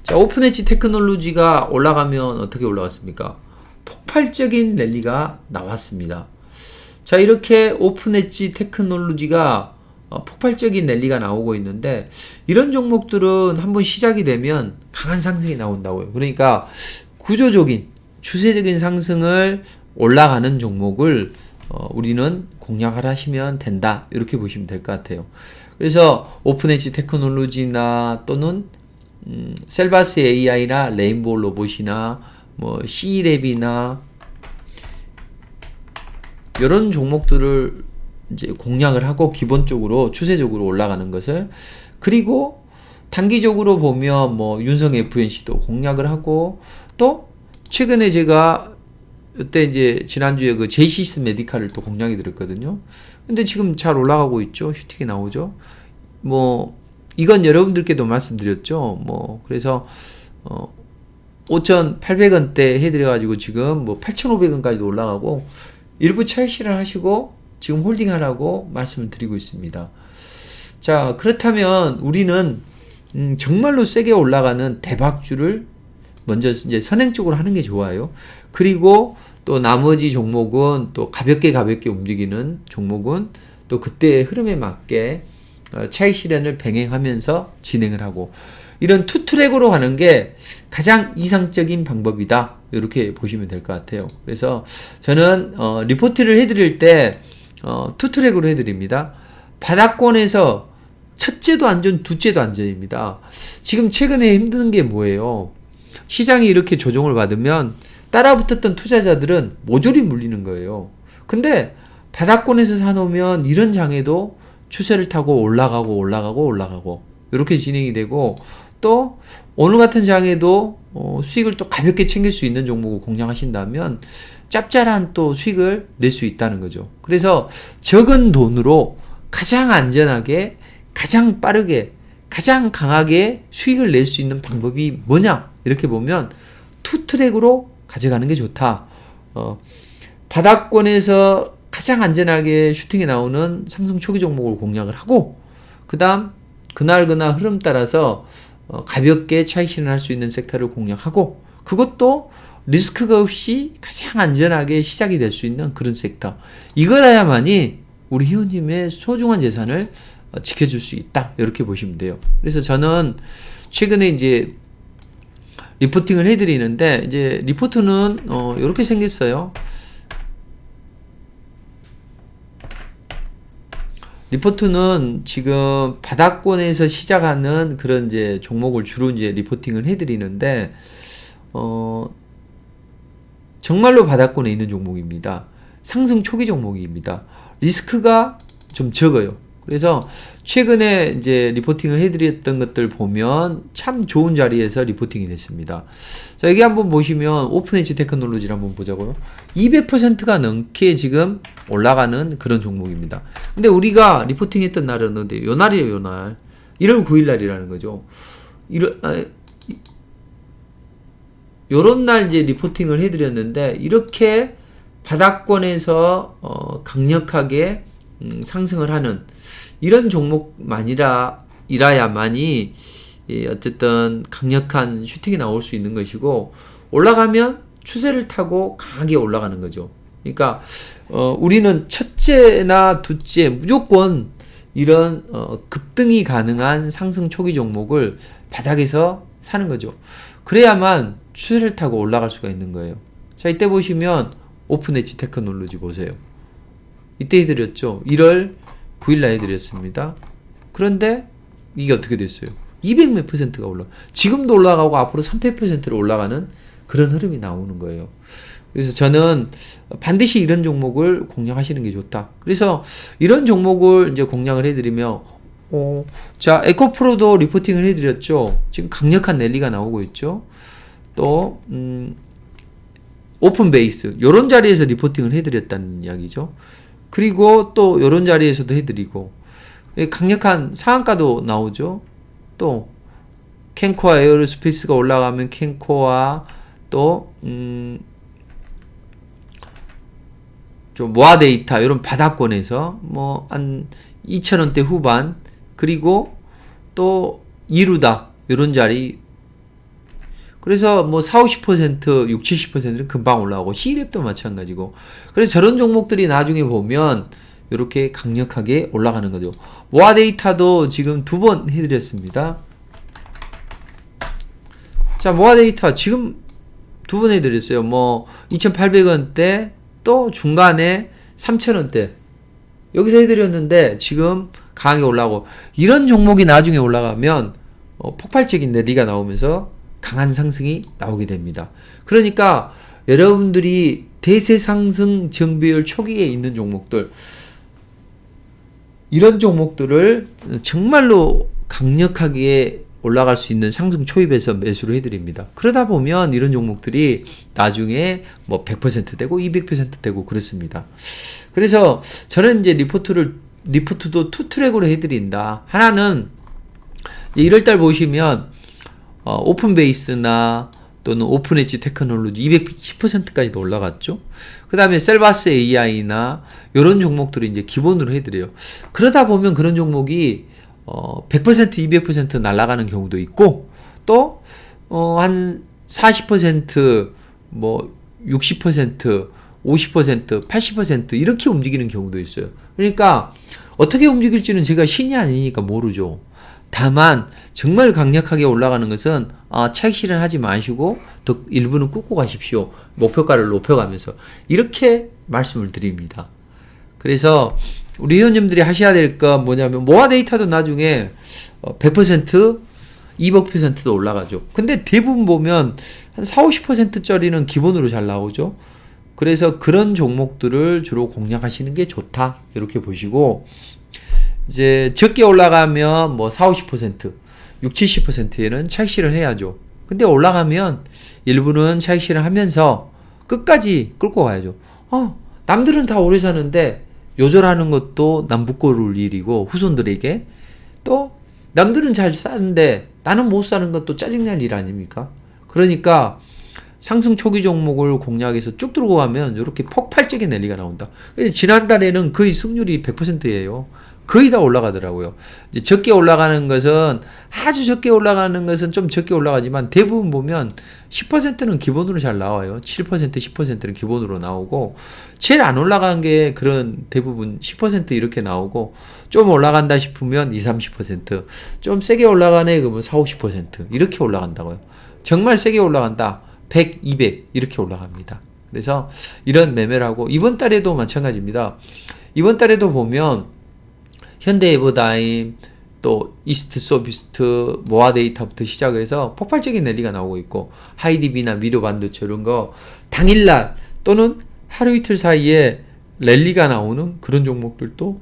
자, 오픈엣지 테크놀로지가 올라가면 어떻게 올라갔습니까? 폭발적인 랠리가 나왔습니다. 자, 이렇게 오픈엣지 테크놀로지가 폭발적인 랠리가 나오고 있는데, 이런 종목들은 한번 시작이 되면 강한 상승이 나온다고요. 그러니까 구조적인 추세적인 상승을 올라가는 종목을 우리는 공략을 하시면 된다. 이렇게 보시면 될 것 같아요. 그래서 오픈엣지 테크놀로지나 또는 셀바스 AI나 레인보우 로봇이나 뭐 C랩이나 이런 종목들을 이제 공략을 하고 기본적으로 추세적으로 올라가는 것을, 그리고 단기적으로 보면 뭐 윤성 FNC도 공략을 하고, 또 최근에 제가 이때 이제 지난주에 그 제이시스 메디칼을 또 공략해 드렸거든요. 근데 지금 잘 올라가고 있죠. 슈팅이 나오죠. 뭐 이건 여러분들께도 말씀드렸죠. 뭐 그래서 5,800원대 해드려가지고 지금 뭐 8,500원까지도 올라가고, 일부 차익 실현하시고 지금 홀딩하라고 말씀을 드리고 있습니다. 자, 그렇다면 우리는 정말로 세게 올라가는 대박주를 먼저 이제 선행적으로 하는 게 좋아요. 그리고 또 나머지 종목은 또 가볍게 움직이는 종목은 또 그때의 흐름에 맞게 차익 실현을 병행하면서 진행을 하고, 이런 투트랙으로 가는 게 가장 이상적인 방법이다. 이렇게 보시면 될 것 같아요. 그래서 저는 리포트를 해드릴 때 투트랙으로 해드립니다. 바닥권에서 첫째도 안전, 둘째도 안전입니다. 지금 최근에 힘든 게 뭐예요? 시장이 이렇게 조정을 받으면 따라붙었던 투자자들은 모조리 물리는 거예요. 근데 바닥권에서 사놓으면 이런 장에도 추세를 타고 올라가고 이렇게 진행이 되고, 또 오늘 같은 장에도 수익을 또 가볍게 챙길 수 있는 종목을 공략하신다면 짭짤한 또 수익을 낼 수 있다는 거죠. 그래서 적은 돈으로 가장 안전하게, 가장 빠르게, 가장 강하게 수익을 낼 수 있는 방법이 뭐냐? 이렇게 보면 투트랙으로 가져가는 게 좋다. 바닥권에서 가장 안전하게 슈팅이 나오는 상승 초기 종목을 공략을 하고, 그 다음 그날 흐름 따라서 가볍게 차익 실현할 수 있는 섹터를 공략하고, 그것도 리스크가 없이 가장 안전하게 시작이 될 수 있는 그런 섹터, 이거라야만이 우리 회원님의 소중한 재산을 지켜줄 수 있다. 이렇게 보시면 돼요. 그래서 저는 최근에 이제 리포팅을 해드리는데, 이제 리포트는 이렇게 생겼어요. 리포트는 지금 바닥권에서 시작하는 그런 이제 종목을 주로 이제 리포팅을 해드리는데, 정말로 바닥권에 있는 종목입니다. 상승 초기 종목입니다. 리스크가 좀 적어요. 그래서 최근에 이제 리포팅을 해드렸던 것들 보면 참 좋은 자리에서 리포팅이 됐습니다. 자, 여기 한번 보시면 오픈엣지 테크놀로지를 한번 보자고요. 200%가 넘게 지금 올라가는 그런 종목입니다. 근데 우리가 리포팅 했던 날은 어디? 요 날이에요, 요 날. 1월 9일 날이라는 거죠. 요런 날 이제 리포팅을 해드렸는데, 이렇게 바닥권에서 강력하게 상승을 하는 이런 종목만이라야만이 어쨌든 강력한 슈팅이 나올 수 있는 것이고, 올라가면 추세를 타고 강하게 올라가는 거죠. 그러니까 우리는 첫째나 둘째 무조건 이런 급등이 가능한 상승 초기 종목을 바닥에서 사는 거죠. 그래야만 추세를 타고 올라갈 수가 있는 거예요. 자, 이때 보시면 오픈엣지 테크놀로지 보세요. 이때 해드렸죠. 1월 9일날 해드렸습니다. 그런데 이게 어떻게 됐어요? 200몇 %가 올라. 지금도 올라가고 앞으로 300%로 올라가는 그런 흐름이 나오는 거예요. 그래서 저는 반드시 이런 종목을 공략하시는 게 좋다. 그래서 이런 종목을 이제 공략을 해드리며, 자, 에코프로도 리포팅을 해드렸죠. 지금 강력한 랠리가 나오고 있죠. 또 오픈베이스 요런 자리에서 리포팅을 해드렸다는 이야기죠. 그리고 또 요런 자리에서도 해드리고, 강력한 상한가도 나오죠. 또 캔코아 에어로스페이스가 올라가면 캔코아, 또 좀 모아데이터 이런 바닥권에서 뭐 한 2,000원대 후반, 그리고 또 이루다 요런 자리. 그래서 뭐 40, 50%, 60, 70%는 금방 올라오고, C랩도 마찬가지고. 그래서 저런 종목들이 나중에 보면 이렇게 강력하게 올라가는 거죠. 모아데이터도 지금 2번 해드렸습니다. 자, 모아데이터 지금 2번 해드렸어요. 뭐 2,800원대, 또 중간에 3,000원대 여기서 해드렸는데 지금 강하게 올라오고, 이런 종목이 나중에 올라가면 폭발적인 랠리가 나오면서 강한 상승이 나오게 됩니다. 그러니까 여러분들이 대세 상승 정배열 초기에 있는 종목들, 이런 종목들을 정말로 강력하게 올라갈 수 있는 상승 초입에서 매수를 해드립니다. 그러다 보면 이런 종목들이 나중에 뭐 100% 되고 200% 되고 그렇습니다. 그래서 저는 이제 리포트도 투 트랙으로 해드린다. 하나는 1월달 보시면 오픈베이스나 또는 오픈엣지 테크놀로지 210%까지도 올라갔죠. 그 다음에 셀바스 AI나 이런 종목들을 이제 기본으로 해드려요. 그러다 보면 그런 종목이 100%, 200% 날아가는 경우도 있고, 또 한 40%, 뭐 60%, 50%, 80% 이렇게 움직이는 경우도 있어요. 그러니까 어떻게 움직일지는 제가 신이 아니니까 모르죠. 다만 정말 강력하게 올라가는 것은 차익 실현하지 마시고 더 일부는 끄고 가십시오. 목표가를 높여가면서, 이렇게 말씀을 드립니다. 그래서 우리 회원님들이 하셔야 될 건 뭐냐면, 모아 데이터도 나중에 100%, 200%도 올라가죠. 근데 대부분 보면 한 40, 50%짜리는 기본으로 잘 나오죠. 그래서 그런 종목들을 주로 공략하시는 게 좋다. 이렇게 보시고, 이제 적게 올라가면 뭐 40, 50%, 60, 70%에는 차익 실현해야죠. 근데 올라가면 일부는 차익 실현하면서 끝까지 끌고 가야죠. 남들은 다 오래 사는데 요절하는 것도 남부꼬를 일이고, 후손들에게 또 남들은 잘 사는데 나는 못 사는 것도 짜증날 일 아닙니까? 그러니까 상승 초기 종목을 공략해서 쭉 들고 가면 이렇게 폭발적인 랠리가 나온다. 지난달에는 거의 승률이 100%예요. 거의 다 올라가더라고요. 이제 적게 올라가는 것은, 아주 적게 올라가는 것은 좀 적게 올라가지만, 대부분 보면 10%는 기본으로 잘 나와요. 7%, 10%는 기본으로 나오고, 제일 안 올라간 게 그런 대부분 10% 이렇게 나오고, 좀 올라간다 싶으면 20, 30%, 좀 세게 올라가네 그러면 40, 50% 이렇게 올라간다고요. 정말 세게 올라간다 100, 200 이렇게 올라갑니다. 그래서 이런 매매를 하고, 이번 달에도 마찬가지입니다. 이번 달에도 보면 현대에버다임, 또 이스트소비스트, 모아데이터부터 시작을 해서 폭발적인 랠리가 나오고 있고, 하이디비나 미래반도체 이런 거 당일날 또는 하루 이틀 사이에 랠리가 나오는 그런 종목들도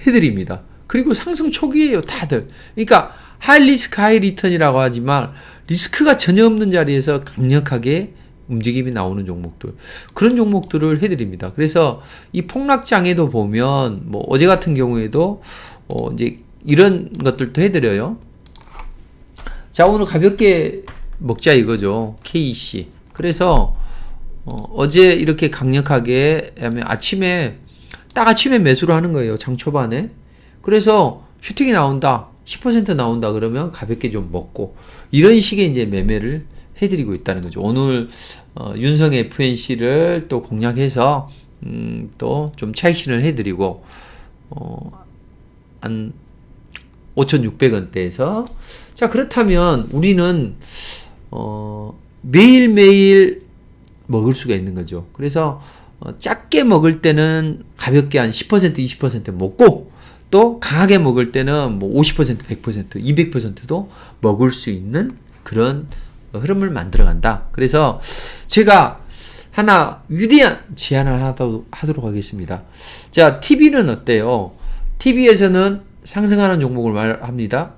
해드립니다. 그리고 상승 초기에요, 다들. 그러니까 하이 리스크 하이 리턴이라고 하지만 리스크가 전혀 없는 자리에서 강력하게 움직임이 나오는 종목들, 그런 종목들을 해드립니다. 그래서 이 폭락장에도 보면 뭐 어제 같은 경우에도 이제 이런 것들도 해드려요. 자, 오늘 가볍게 먹자 이거죠. KC. 그래서 어제 이렇게 강력하게 아침에 딱 아침에 매수를 하는 거예요. 장 초반에. 그래서 슈팅이 나온다, 10% 나온다 그러면 가볍게 좀 먹고, 이런 식의 이제 매매를 해드리고 있다는 거죠. 오늘 윤성 FNC를 또 공략해서 또 좀 차익 실현을 해드리고 한 5,600원대에서. 자, 그렇다면 우리는 매일매일 먹을 수가 있는 거죠. 그래서 작게 먹을 때는 가볍게 한 10%, 20% 먹고, 또 강하게 먹을 때는 뭐 50%, 100%, 200%도 먹을 수 있는 그런 흐름을 만들어 간다. 그래서 제가 하나 위대한 제안을 하도록 하겠습니다. 자, TV는 어때요? TV에서는 상승하는 종목을 말합니다.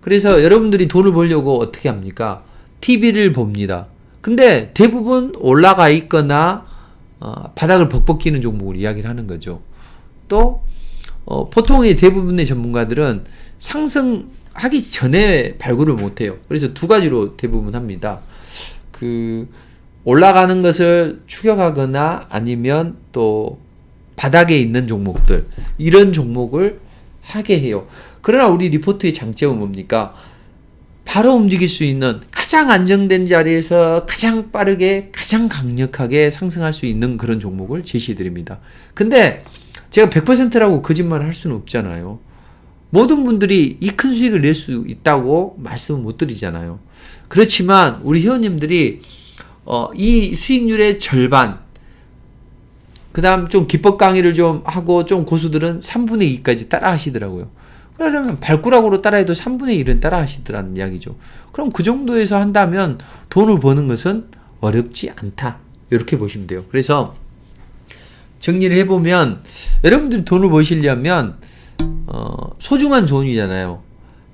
그래서 여러분들이 돈을 벌려고 어떻게 합니까? TV를 봅니다. 근데 대부분 올라가 있거나 바닥을 벅벅 끼는 종목을 이야기를 하는 거죠. 또 보통의 대부분의 전문가들은 상승하기 전에 발굴을 못해요. 그래서 두 가지로 대부분 합니다. 올라가는 것을 추격하거나 아니면 또 바닥에 있는 종목들, 이런 종목을 하게 해요. 그러나 우리 리포트의 장점은 뭡니까? 바로 움직일 수 있는, 가장 안정된 자리에서 가장 빠르게 가장 강력하게 상승할 수 있는 그런 종목을 제시해 드립니다. 근데 제가 100%라고 거짓말을 할 수는 없잖아요. 모든 분들이 이 큰 수익을 낼 수 있다고 말씀을 못 드리잖아요. 그렇지만 우리 회원님들이 이 수익률의 절반, 그 다음 좀 기법 강의를 좀 하고 좀 고수들은 3분의 2까지 따라 하시더라고요. 그러면 발꾸락으로 따라해도 3분의 1은 따라 하시더라는 이야기죠. 그럼 그 정도에서 한다면 돈을 버는 것은 어렵지 않다, 이렇게 보시면 돼요. 그래서 정리를 해보면, 여러분들이 돈을 버시려면 소중한 돈이잖아요.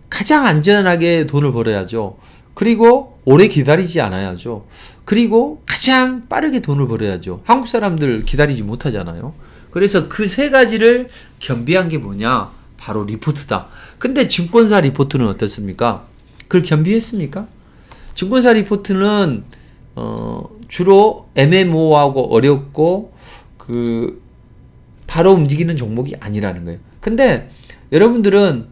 가장 안전하게 돈을 벌어야죠. 그리고 오래 기다리지 않아야죠. 그리고 가장 빠르게 돈을 벌어야죠. 한국 사람들 기다리지 못하잖아요. 그래서 그 세 가지를 겸비한 게 뭐냐? 바로 리포트다. 근데 증권사 리포트는 어떻습니까? 그걸 겸비했습니까? 증권사 리포트는 주로 애매모호하고 어렵고 바로 움직이는 종목이 아니라는 거예요. 근데 여러분들은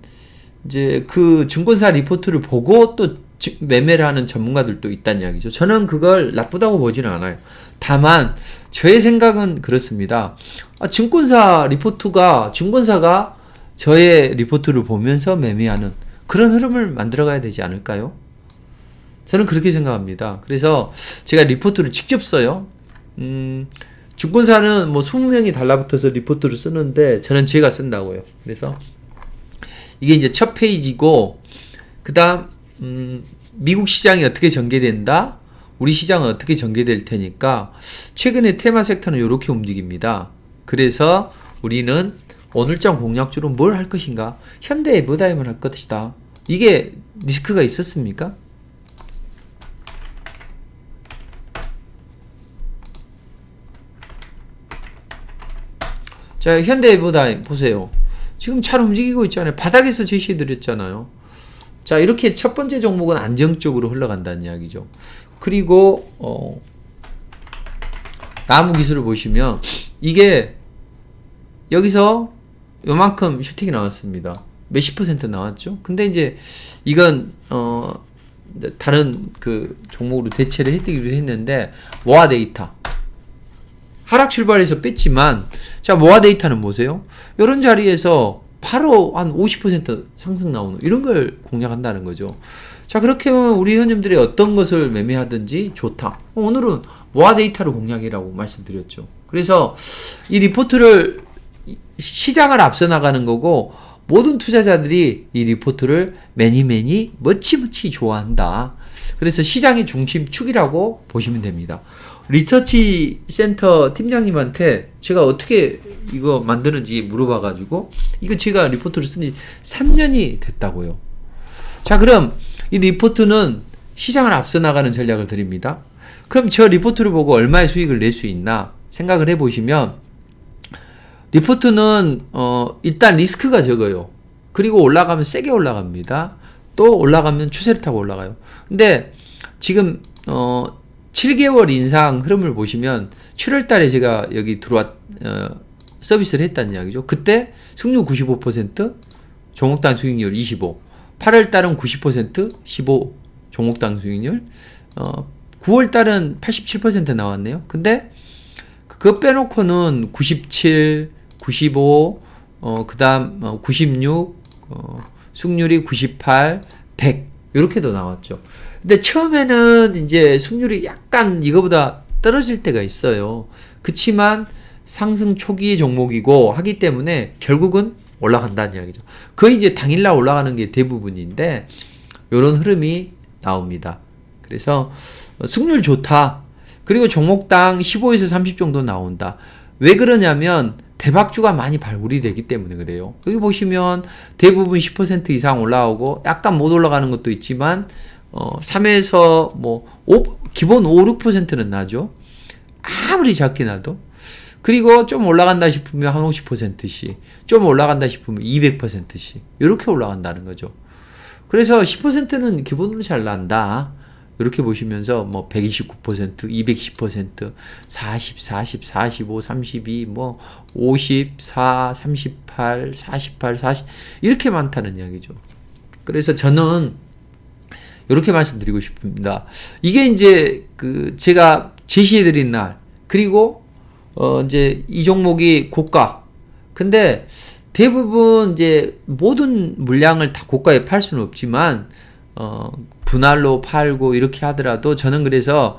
이제 그 증권사 리포트를 보고 또 매매를 하는 전문가들도 있다는 이야기죠. 저는 그걸 나쁘다고 보지는 않아요. 다만 저의 생각은 그렇습니다. 증권사가 저의 리포트를 보면서 매매하는 그런 흐름을 만들어 가야 되지 않을까요? 저는 그렇게 생각합니다. 그래서 제가 리포트를 직접 써요. 증권사는 뭐 20명이 달라붙어서 리포트를 쓰는데 저는 제가 쓴다고요. 그래서 이게 이제 첫 페이지고, 그 다음 미국 시장이 어떻게 전개된다, 우리 시장은 어떻게 전개될 테니까 최근에 테마 섹터는 이렇게 움직입니다. 그래서 우리는 오늘장 공략주로 뭘 할 것인가? 현대 에버다임을 할 것이다. 이게 리스크가 있었습니까? 자, 현대 에버다임 보세요. 지금 잘 움직이고 있잖아요. 바닥에서 제시해 드렸잖아요. 자, 이렇게 첫 번째 종목은 안정적으로 흘러간다는 이야기죠. 그리고 나무 기술을 보시면 이게 여기서 요만큼 슈팅이 나왔습니다. 몇십 % 나왔죠. 근데 이제 이건 다른 그 종목으로 대체를 해드리기로 했는데, 모아 데이터 하락 출발해서 뺐지만, 자, 모아 데이터는 보세요. 이런 자리에서 바로 한 50% 상승 나오는 이런 걸 공략한다는 거죠. 자, 그렇게 하면 우리 회원님들이 어떤 것을 매매하든지 좋다. 오늘은 모아 데이터를 공략이라고 말씀드렸죠. 그래서 이 리포트를 시장을 앞서 나가는 거고, 모든 투자자들이 이 리포트를 매니 멋지머치 좋아한다. 그래서 시장의 중심축이라고 보시면 됩니다. 리서치 센터 팀장님한테 제가 어떻게 이거 만드는지 물어봐가지고 이거 제가 리포트를 쓴 지 3년이 됐다고요. 자, 그럼 이 리포트는 시장을 앞서 나가는 전략을 드립니다. 그럼 저 리포트를 보고 얼마의 수익을 낼 수 있나 생각을 해보시면, 리포트는 일단 리스크가 적어요. 그리고 올라가면 세게 올라갑니다. 또 올라가면 추세를 타고 올라가요. 근데 지금 7개월 인상 흐름을 보시면 7월 달에 제가 여기 서비스를 했다는 이야기죠. 그때 승률 95%, 종목당 수익률 25, 8월 달은 90%, 15 종목당 수익률, 9월 달은 87% 나왔네요. 근데 그거 빼놓고는 97, 95, 그 다음 96, 승률이 98, 100 이렇게도 나왔죠. 근데 처음에는 이제 승률이 약간 이거보다 떨어질 때가 있어요. 그치만 상승 초기의 종목이고 하기 때문에 결국은 올라간다는 이야기죠. 거의 이제 당일날 올라가는 게 대부분인데 이런 흐름이 나옵니다. 그래서 승률 좋다. 그리고 종목당 15에서 30 정도 나온다. 왜 그러냐면 대박주가 많이 발굴이 되기 때문에 그래요. 여기 보시면 대부분 10% 이상 올라오고 약간 못 올라가는 것도 있지만 3에서 기본 5, 6%는 나죠. 아무리 작게 나도. 그리고 좀 올라간다 싶으면 한 50%씩, 좀 올라간다 싶으면 200%씩 이렇게 올라간다는 거죠. 그래서 10%는 기본으로 잘 난다. 이렇게 보시면서 129%, 210%, 40, 40, 45, 32, 54, 38, 48, 40 이렇게 많다는 이야기죠. 그래서 저는 이렇게 말씀드리고 싶습니다. 이게 이제 제가 제시해드린 날, 그리고 이제 이 종목이 고가. 근데 대부분 이제 모든 물량을 다 고가에 팔 수는 없지만 분할로 팔고 이렇게 하더라도 저는 그래서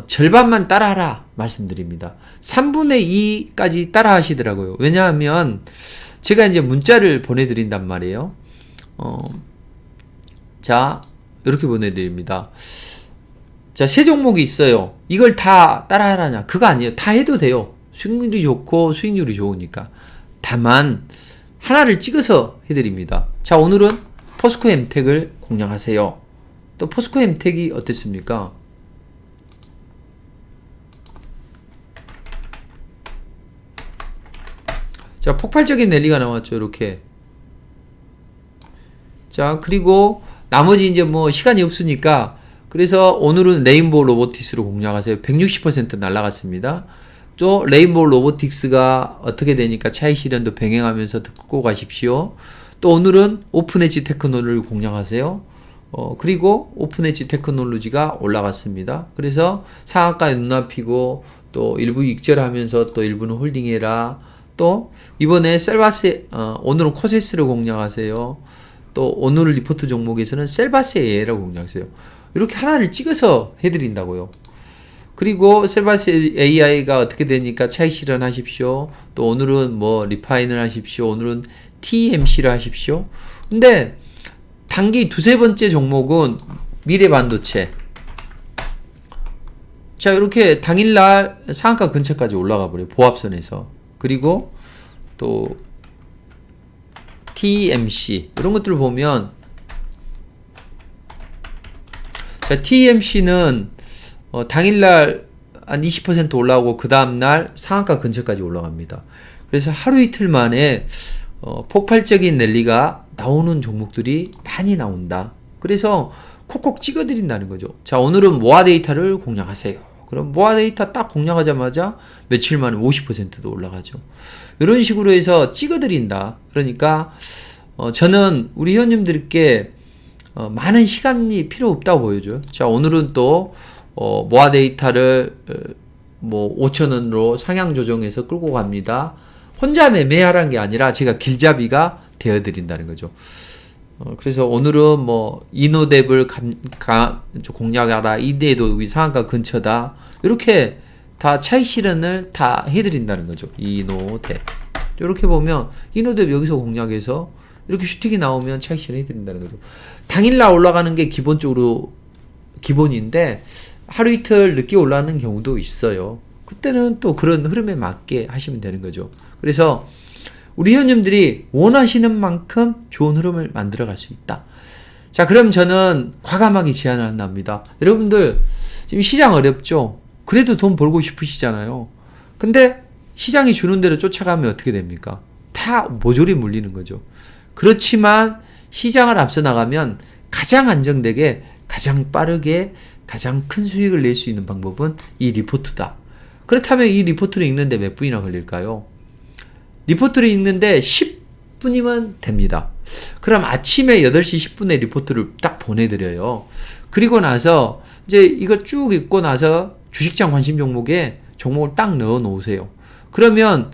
절반만 따라하라 말씀드립니다. 3분의 2까지 따라 하시더라고요. 왜냐하면 제가 이제 문자를 보내드린단 말이에요. 자, 이렇게 보내드립니다. 자, 세 종목이 있어요. 이걸 다 따라 하라냐? 그거 아니에요. 다 해도 돼요. 수익률이 좋고 수익률이 좋으니까. 다만 하나를 찍어서 해드립니다. 자, 오늘은 포스코 엠텍을 공략하세요. 또 포스코 엠텍이 어땠습니까? 자, 폭발적인 랠리가 나왔죠. 이렇게. 자, 그리고 나머지 이제 시간이 없으니까 그래서 오늘은 레인보우 로보틱스로 공략하세요. 160% 날라갔습니다. 또 레인보우 로보틱스가 어떻게 되니까 차익 실현도 병행하면서 듣고 가십시오. 또 오늘은 오픈 엣지 테크놀로지를 공략하세요. 그리고 오픈 엣지 테크놀로지가 올라갔습니다. 그래서 상한가에 눈앞이고 또 일부 익절하면서 또 일부는 홀딩해라. 또 이번에 셀바스 오늘은 코세스를 공략하세요. 또 오늘 리포트 종목에서는 셀바스 AI를 공략하세요. 이렇게 하나를 찍어서 해드린다고요. 그리고 셀바스 AI가 어떻게 되니까 차익 실현하십시오. 또 오늘은 리파인을 하십시오. 오늘은 TMC를 하십시오. 근데 단기 두세 번째 종목은 미래반도체. 자, 이렇게 당일날 상한가 근처까지 올라가 버려요. 보합선에서. 그리고 또 TMC 이런 것들을 보면, 자, TMC는 당일날 한 20% 올라오고 그 다음날 상한가 근처까지 올라갑니다. 그래서 하루 이틀 만에 폭발적인 랠리가 나오는 종목들이 많이 나온다. 그래서 콕콕 찍어드린다는 거죠. 자, 오늘은 모아 데이터를 공략하세요. 그럼 모아 데이터 딱 공략하자마자 며칠 만에 50%도 올라가죠. 이런 식으로 해서 찍어드린다. 그러니까 저는 우리 회원님들께 많은 시간이 필요 없다고 보여줘요. 자, 오늘은 또 모아 데이터를 5,000원으로 상향 조정해서 끌고 갑니다. 혼자 매매하라는 게 아니라 제가 길잡이가 되어드린다는 거죠. 그래서 오늘은 이노뎁을 공략하라. 이데도 상한가 근처다. 이렇게 다 차익 실현을 다 해드린다는 거죠. 이노뎁. 이렇게 보면 이노뎁 여기서 공략해서 이렇게 슈팅이 나오면 차익 실현 해드린다는 거죠. 당일날 올라가는 게 기본적으로 기본인데 하루 이틀 늦게 올라가는 경우도 있어요. 그때는 또 그런 흐름에 맞게 하시면 되는 거죠. 그래서 우리 회원님들이 원하시는 만큼 좋은 흐름을 만들어 갈 수 있다. 자, 그럼 저는 과감하게 제안을 한답니다. 여러분들 지금 시장 어렵죠? 그래도 돈 벌고 싶으시잖아요. 근데 시장이 주는 대로 쫓아가면 어떻게 됩니까? 다 모조리 물리는 거죠. 그렇지만 시장을 앞서 나가면 가장 안정되게, 가장 빠르게, 가장 큰 수익을 낼 수 있는 방법은 이 리포트다. 그렇다면 이 리포트를 읽는데 몇 분이나 걸릴까요? 리포트를 읽는데 10분이면 됩니다. 그럼 아침에 8시 10분에 리포트를 딱 보내드려요. 그리고 나서 이제 이거 쭉 읽고 나서 주식장 관심 종목에 종목을 딱 넣어 놓으세요. 그러면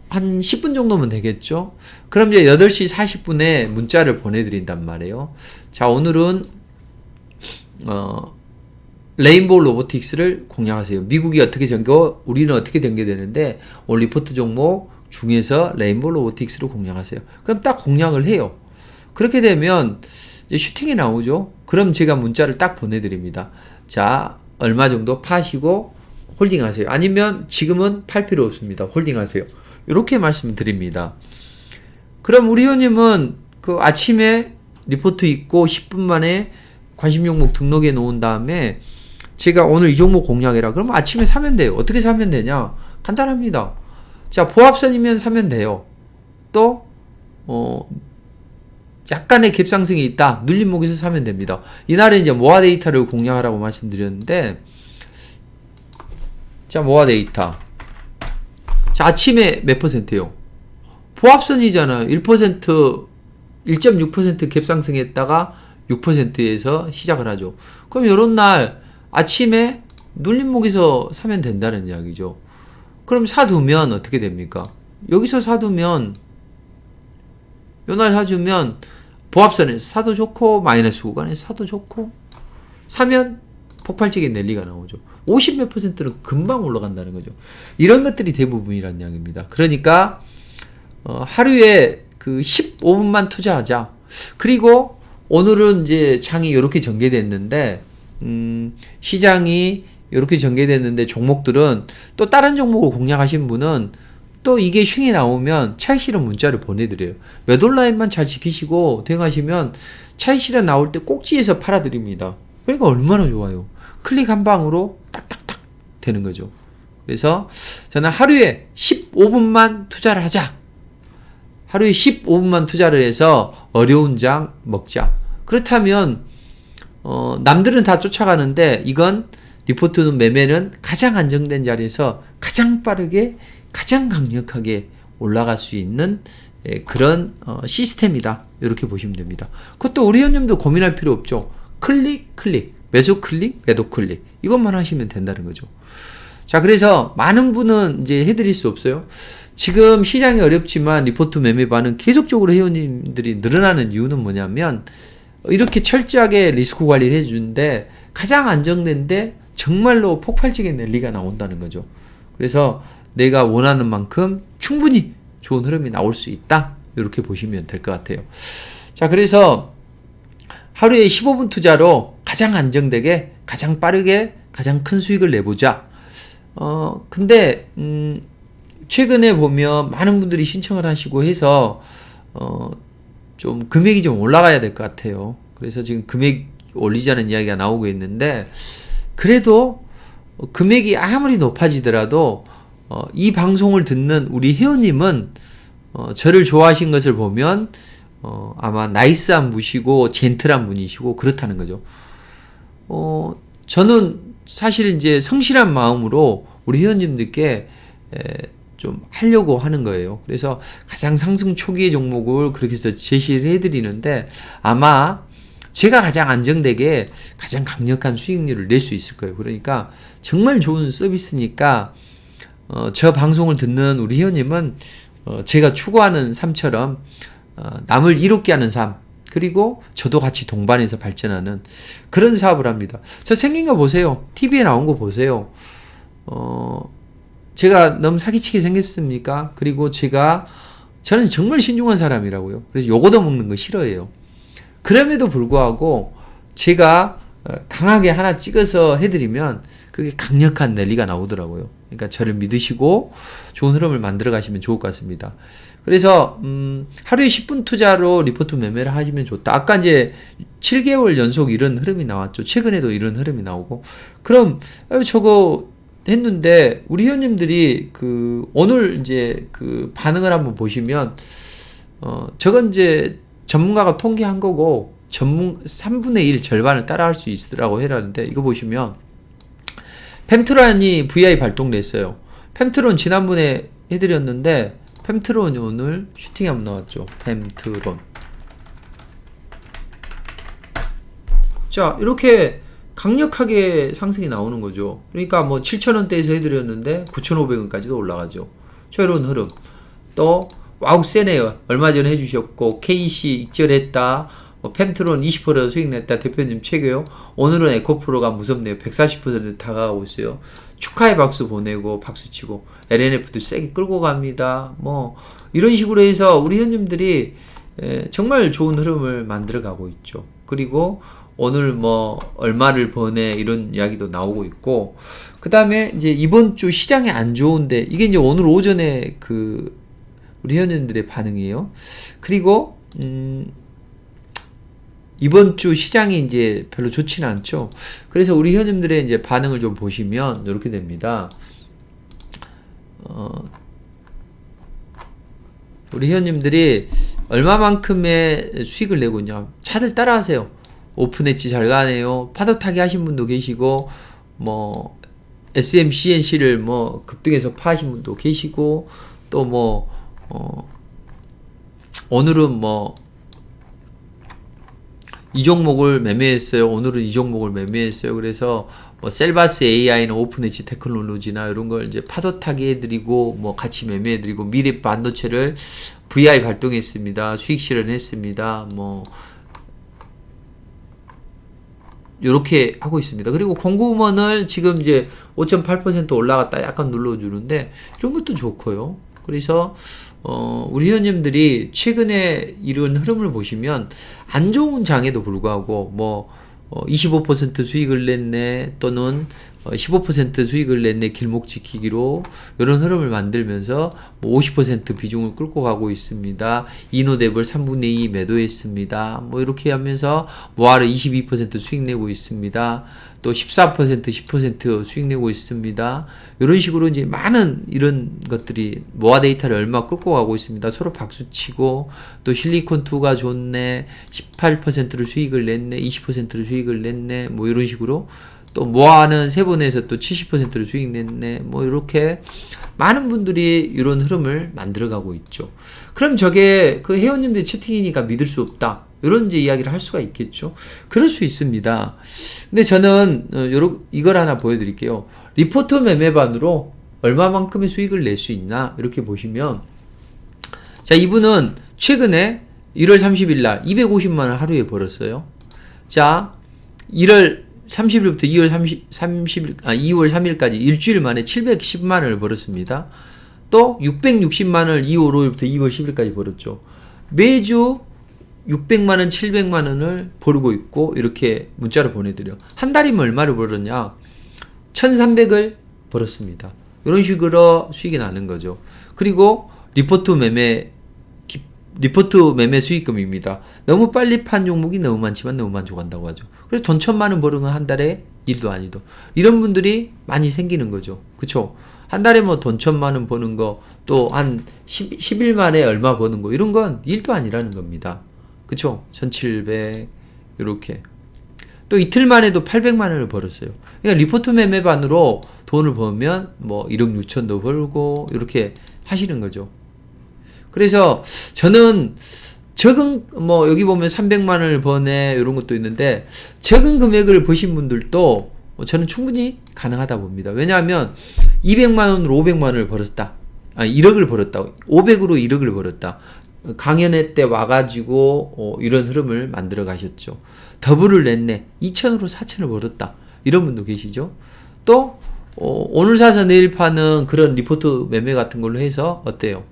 한 10분 정도면 되겠죠? 그럼 이제 8시 40분에 문자를 보내드린단 말이에요. 자, 오늘은 레인보우 로보틱스를 공략하세요. 미국이 어떻게 전개, 우리는 어떻게 전개되는데 오늘 리포트 종목 중에서 레인보우 로보틱스를 공략하세요. 그럼 딱 공략을 해요. 그렇게 되면 이제 슈팅이 나오죠. 그럼 제가 문자를 딱 보내드립니다. 자, 얼마 정도 파시고 홀딩하세요. 아니면 지금은 팔 필요 없습니다. 홀딩하세요. 이렇게 말씀드립니다. 그럼 우리 회원님은 그 아침에 리포트 있고 10분 만에 관심 종목 등록해 놓은 다음에 제가 오늘 이 종목 공략해라. 그럼 아침에 사면 돼요. 어떻게 사면 되냐? 간단합니다. 자, 보합선이면 사면 돼요. 또 약간의 갭상승이 있다. 눌림목에서 사면 됩니다. 이날은 이제 모아 데이터를 공략하라고 말씀드렸는데, 자, 모아 데이터. 자, 아침에 몇 퍼센트요? 보합선이잖아요. 1%, 1.6% 갭상승했다가 6%에서 시작을 하죠. 그럼 요런 날 아침에 눌림목에서 사면 된다는 이야기죠. 그럼 사두면 어떻게 됩니까? 여기서 사두면, 요날 사주면 보합선에서 사도 좋고 마이너스 구간에서 사도 좋고, 사면 폭발적인 랠리가 나오죠. 50몇 %는 금방 올라간다는 거죠. 이런 것들이 대부분이란 이야기입니다. 그러니까 하루에 그 15분만 투자하자. 그리고 오늘은 이제 장이 이렇게 전개됐는데, 시장이 이렇게 전개됐는데 종목들은 또 다른 종목을 공략하신 분은 또 이게 흉이 나오면 차익 실현 문자를 보내드려요. 매도 라인만 잘 지키시고 대응하시면 차익 실현 나올 때 꼭지에서 팔아드립니다. 그러니까 얼마나 좋아요. 클릭 한 방으로 딱딱딱 되는 거죠. 그래서 저는 하루에 15분만 투자를 하자. 하루에 15분만 투자를 해서 어려운 장 먹자. 그렇다면 남들은 다 쫓아가는데 이건 리포트는 매매는 가장 안정된 자리에서 가장 빠르게 가장 강력하게 올라갈 수 있는 그런 시스템이다. 이렇게 보시면 됩니다. 그것도 우리 회원님도 고민할 필요 없죠. 클릭, 매수 클릭, 매도 클릭. 이것만 하시면 된다는 거죠. 자, 그래서 많은 분은 이제 해드릴 수 없어요. 지금 시장이 어렵지만 리포트 매매반은 계속적으로 회원님들이 늘어나는 이유는 뭐냐면 이렇게 철저하게 리스크 관리를 해주는데 가장 안정된데 정말로 폭발적인 랠리가 나온다는 거죠. 그래서 내가 원하는 만큼 충분히 좋은 흐름이 나올 수 있다. 이렇게 보시면 될 것 같아요. 자, 그래서 하루에 15분 투자로 가장 안정되게, 가장 빠르게, 가장 큰 수익을 내보자. 근데, 최근에 보면 많은 분들이 신청을 하시고 해서, 좀 금액이 좀 올라가야 될 것 같아요. 그래서 지금 금액 올리자는 이야기가 나오고 있는데, 그래도 금액이 아무리 높아지더라도, 이 방송을 듣는 우리 회원님은, 저를 좋아하신 것을 보면, 아마 나이스한 분이시고 젠틀한 분이시고 그렇다는 거죠. 저는 사실 이제 성실한 마음으로 우리 회원님들께 좀 하려고 하는 거예요. 그래서 가장 상승 초기의 종목을 그렇게 해서 제시를 해드리는데 아마 제가 가장 안정되게 가장 강력한 수익률을 낼 수 있을 거예요. 그러니까 정말 좋은 서비스니까 저 방송을 듣는 우리 회원님은 제가 추구하는 삶처럼 남을 이롭게 하는 삶, 그리고 저도 같이 동반해서 발전하는 그런 사업을 합니다. 저 생긴 거 보세요. TV에 나온 거 보세요. 제가 너무 사기치게 생겼습니까? 그리고 저는 정말 신중한 사람이라고요. 그래서 요거도 먹는 거 싫어해요. 그럼에도 불구하고 제가 강하게 하나 찍어서 해드리면 그게 강력한 랠리가 나오더라고요. 그러니까 저를 믿으시고 좋은 흐름을 만들어 가시면 좋을 것 같습니다. 그래서 하루에 10분 투자로 리포트 매매를 하시면 좋다. 아까 이제 7개월 연속 이런 흐름이 나왔죠. 최근에도 이런 흐름이 나오고. 그럼 저거 했는데 우리 회원님들이 오늘 이제 반응을 한번 보시면 저건 이제 전문가가 통계한 거고 3분의 1 절반을 따라할 수 있으라고 해라는데, 이거 보시면 펜트론이 VI 발동을 했어요. 펜트론 지난번에 해드렸는데 펜트론이 오늘 슈팅이 한번 나왔죠. 펜트론. 자, 이렇게 강력하게 상승이 나오는 거죠. 그러니까 뭐 7,000원대에서 해드렸는데 9,500원까지도 올라가죠. 자, 이런 흐름. 또 와우 세네요. 얼마 전에 해주셨고, KC 익절했다. 펜트론 20% 수익 냈다. 대표님 최고요. 오늘은 에코프로가 무섭네요. 140% 다가가고 있어요. 축하의 박수 보내고 박수 치고, LNF도 세게 끌고 갑니다. 뭐 이런 식으로 해서 우리 회원님들이 정말 좋은 흐름을 만들어 가고 있죠. 그리고 오늘 뭐 얼마를 버네 이런 이야기도 나오고 있고, 그 다음에 이제 이번 주 시장이 안 좋은데, 이게 이제 오늘 오전에 우리 회원님들의 반응이에요. 그리고 이번 주 시장이 이제 별로 좋지는 않죠. 그래서 우리 회원님들의 이제 반응을 좀 보시면 이렇게 됩니다. 우리 회원님들이 얼마만큼의 수익을 내고 있냐, 차들 따라하세요. 오픈 엣지 잘 가네요. 파도 타기 하신 분도 계시고, 뭐 SMCNC를 뭐 급등해서 파하신 분도 계시고, 또 뭐 오늘은 뭐 이 종목을 매매했어요. 오늘은 이 종목을 매매했어요. 그래서 뭐 셀바스 AI나 오픈 엣지 테크놀로지나 이런 걸 이제 파도 타기 해드리고, 뭐 같이 매매해드리고, 미래 반도체를 VI 발동했습니다. 수익 실현했습니다. 뭐 요렇게 하고 있습니다. 그리고 공구먼을 지금 이제 5.8% 올라갔다 약간 눌러주는데, 이런 것도 좋고요. 그래서 우리 회원님들이 최근에 이런 흐름을 보시면 안 좋은 장에도 불구하고 뭐 25% 수익을 냈네, 또는 15% 수익을 냈네, 길목 지키기로 이런 흐름을 만들면서 뭐 50% 비중을 끌고 가고 있습니다. 이노뎁을 3분의 2 매도했습니다. 뭐 이렇게 하면서 모아를 22% 수익 내고 있습니다. 또 14%, 10% 수익 내고 있습니다. 이런 식으로 이제 많은 이런 것들이 모아 데이터를 얼마 끌고 가고 있습니다. 서로 박수치고, 또 실리콘2가 좋네, 18%를 수익을 냈네, 20%를 수익을 냈네, 뭐 이런 식으로, 또 모아는 세번에서 또 70%를 수익 냈네, 뭐 이렇게 많은 분들이 이런 흐름을 만들어가고 있죠. 그럼 저게 회원님들의 채팅이니까 믿을 수 없다, 이런 이제 이야기를 할 수가 있겠죠. 그럴 수 있습니다. 근데 저는 이걸 하나 보여드릴게요. 리포트 매매반으로 얼마만큼의 수익을 낼 수 있나, 이렇게 보시면, 자, 이분은 최근에 1월 30일 날 250만 원 하루에 벌었어요. 자, 1월 30일부터 2월 3일까지 일주일 만에 710만 원을 벌었습니다. 또 660만 원을 2월 5일부터 2월 10일까지 벌었죠. 매주 600만 원, 700만 원을 벌고 있고, 이렇게 문자로 보내드려. 한 달이면 얼마를 벌었냐? 1300을 벌었습니다. 이런 식으로 수익이 나는 거죠. 그리고 리포트 매매 수익금입니다. 너무 빨리 판 종목이 너무 많지만 너무 만족한다고 하죠. 그래서 돈 1,000만 원 버는 건 한 달에 일도 아니도. 이런 분들이 많이 생기는 거죠. 그쵸? 한 달에 뭐 돈 1,000만 원 버는 거, 또 한 10일 만에 얼마 버는 거, 이런 건 일도 아니라는 겁니다. 그쵸? 1,700, 요렇게. 또 이틀 만에도 800만 원을 벌었어요. 그러니까 리포트 매매반으로 돈을 벌면 뭐 1억 6천도 벌고, 이렇게 하시는 거죠. 그래서 저는 적은, 뭐 여기 보면 300만 원을 버네, 이런 것도 있는데, 적은 금액을 버신 분들도 저는 충분히 가능하다 봅니다. 왜냐하면 200만 원으로 500만 원을 벌었다, 1억을 벌었다, 500으로 1억을 벌었다, 강연회 때 와가지고 이런 흐름을 만들어 가셨죠. 더블을 냈네, 2천으로 4천을 벌었다, 이런 분도 계시죠. 또 오늘 사서 내일 파는 그런 리포트 매매 같은 걸로 해서 어때요?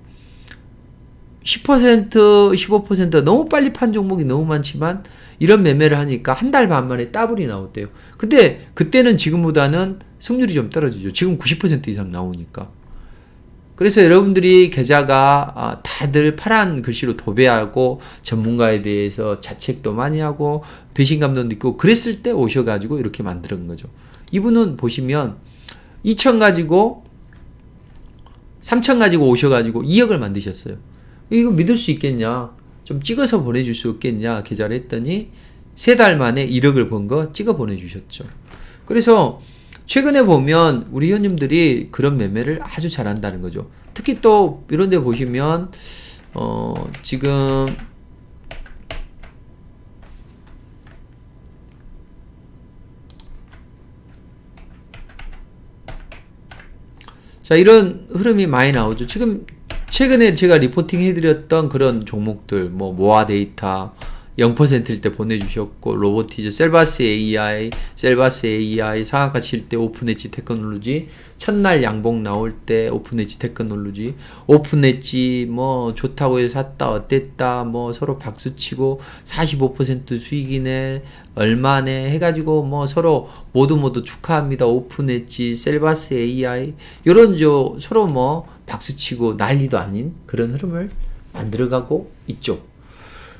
10%, 15% 너무 빨리 판 종목이 너무 많지만 이런 매매를 하니까 한 달 반 만에 더블이 나왔대요. 근데 그때는 지금보다는 승률이 좀 떨어지죠. 지금 90% 이상 나오니까. 그래서 여러분들이 계좌가 다들 파란 글씨로 도배하고 전문가에 대해서 자책도 많이 하고 배신감도 느끼고 그랬을 때 오셔가지고 이렇게 만드는 거죠. 이분은 보시면 2천 가지고 3천 가지고 오셔가지고 2억을 만드셨어요. 이거 믿을 수 있겠냐? 좀 찍어서 보내줄 수 없겠냐? 계좌를 했더니 3달 만에 1억을 번 거 찍어 보내주셨죠. 그래서 최근에 보면 우리 회원님들이 그런 매매를 아주 잘한다는 거죠. 특히 또 이런 데 보시면 지금 자 이런 흐름이 많이 나오죠. 지금 최근에 제가 리포팅 해드렸던 그런 종목들 뭐 모아 데이터 0%일 때 보내주셨고 로보티즈, 셀바스 AI 상한가 칠 때 오픈엣지 테크놀로지, 첫날 양봉 나올 때 오픈엣지 테크놀로지, 오픈엣지 뭐 좋다고 해서 샀다 어땠다 뭐 서로 박수치고 45% 수익이네 얼마네 해가지고 뭐 서로 모두 축하합니다 오픈엣지 셀바스 AI 요런 서로 뭐 박수치고 난리도 아닌 그런 흐름을 만들어가고 있죠.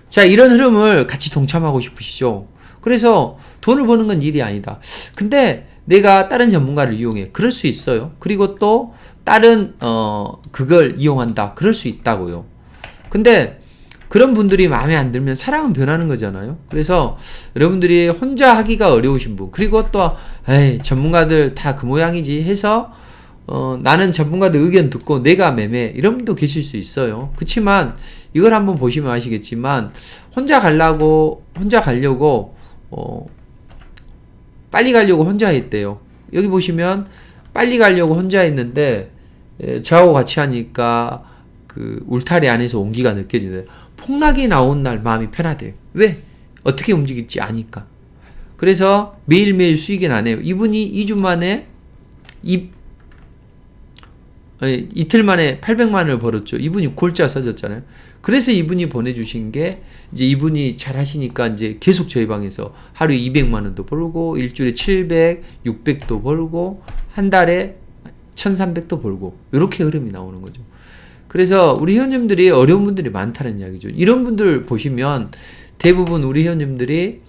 자, 이런 흐름을 같이 동참하고 싶으시죠? 그래서 돈을 버는 건 일이 아니다. 근데 내가 다른 전문가를 이용해. 그럴 수 있어요. 그리고 또 다른 그걸 이용한다. 그럴 수 있다고요. 근데 그런 분들이 마음에 안 들면 사람은 변하는 거잖아요. 그래서 여러분들이 혼자 하기가 어려우신 분, 그리고 또 에이, 전문가들 다 그 모양이지 해서 나는 전문가들 의견 듣고 내가 매매 이런 분도 계실 수 있어요. 그렇지만 이걸 한번 보시면 아시겠지만 혼자 가려고 빨리 가려고 혼자 했대요. 여기 보시면 빨리 가려고 혼자 했는데 저하고 같이 하니까 그 울타리 안에서 온기가 느껴지는데 폭락이 나온 날 마음이 편하대요. 왜? 어떻게 움직일지 아니까. 그래서 매일매일 수익이 나네요. 이분이 2주 만에 이틀 만에 800만 원을 벌었죠. 이분이 골자 써졌잖아요. 그래서 이분이 보내주신 게 이제 이분이 잘 하시니까 이제 계속 저희 방에서 하루에 200만 원도 벌고 일주일에 700, 600도 벌고 한 달에 1300도 벌고 이렇게 흐름이 나오는 거죠. 그래서 우리 회원님들이 어려운 분들이 많다는 이야기죠. 이런 분들 보시면 대부분 우리 회원님들이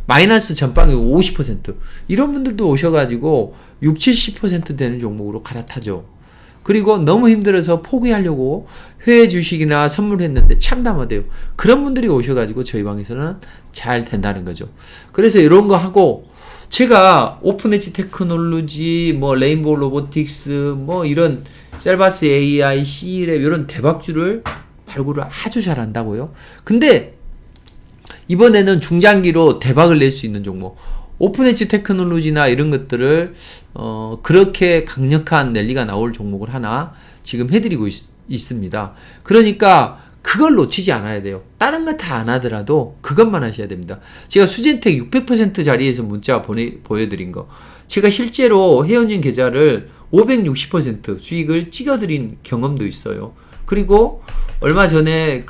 마이너스 전방에 50% 이런 분들도 오셔가지고 60, 70% 되는 종목으로 갈아타죠. 그리고 너무 힘들어서 포기하려고 회외 주식이나 선물했는데 참담하대요. 그런 분들이 오셔가지고 저희 방에서는 잘 된다는 거죠. 그래서 이런 거 하고 제가 오픈엣지 테크놀로지, 뭐 레인보우 로보틱스, 뭐 이런 셀바스 AI, C랩 이런 대박주를 발굴을 아주 잘한다고요. 근데 이번에는 중장기로 대박을 낼 수 있는 종목. 오픈엣지 테크놀로지나 이런 것들을 그렇게 강력한 랠리가 나올 종목을 하나 지금 해드리고 있습니다. 그러니까 그걸 놓치지 않아야 돼요. 다른 거 다 안 하더라도 그것만 하셔야 됩니다. 제가 수젠텍 600% 자리에서 문자 보여드린 거, 제가 실제로 회원님 계좌를 560% 수익을 찍어드린 경험도 있어요. 그리고 얼마 전에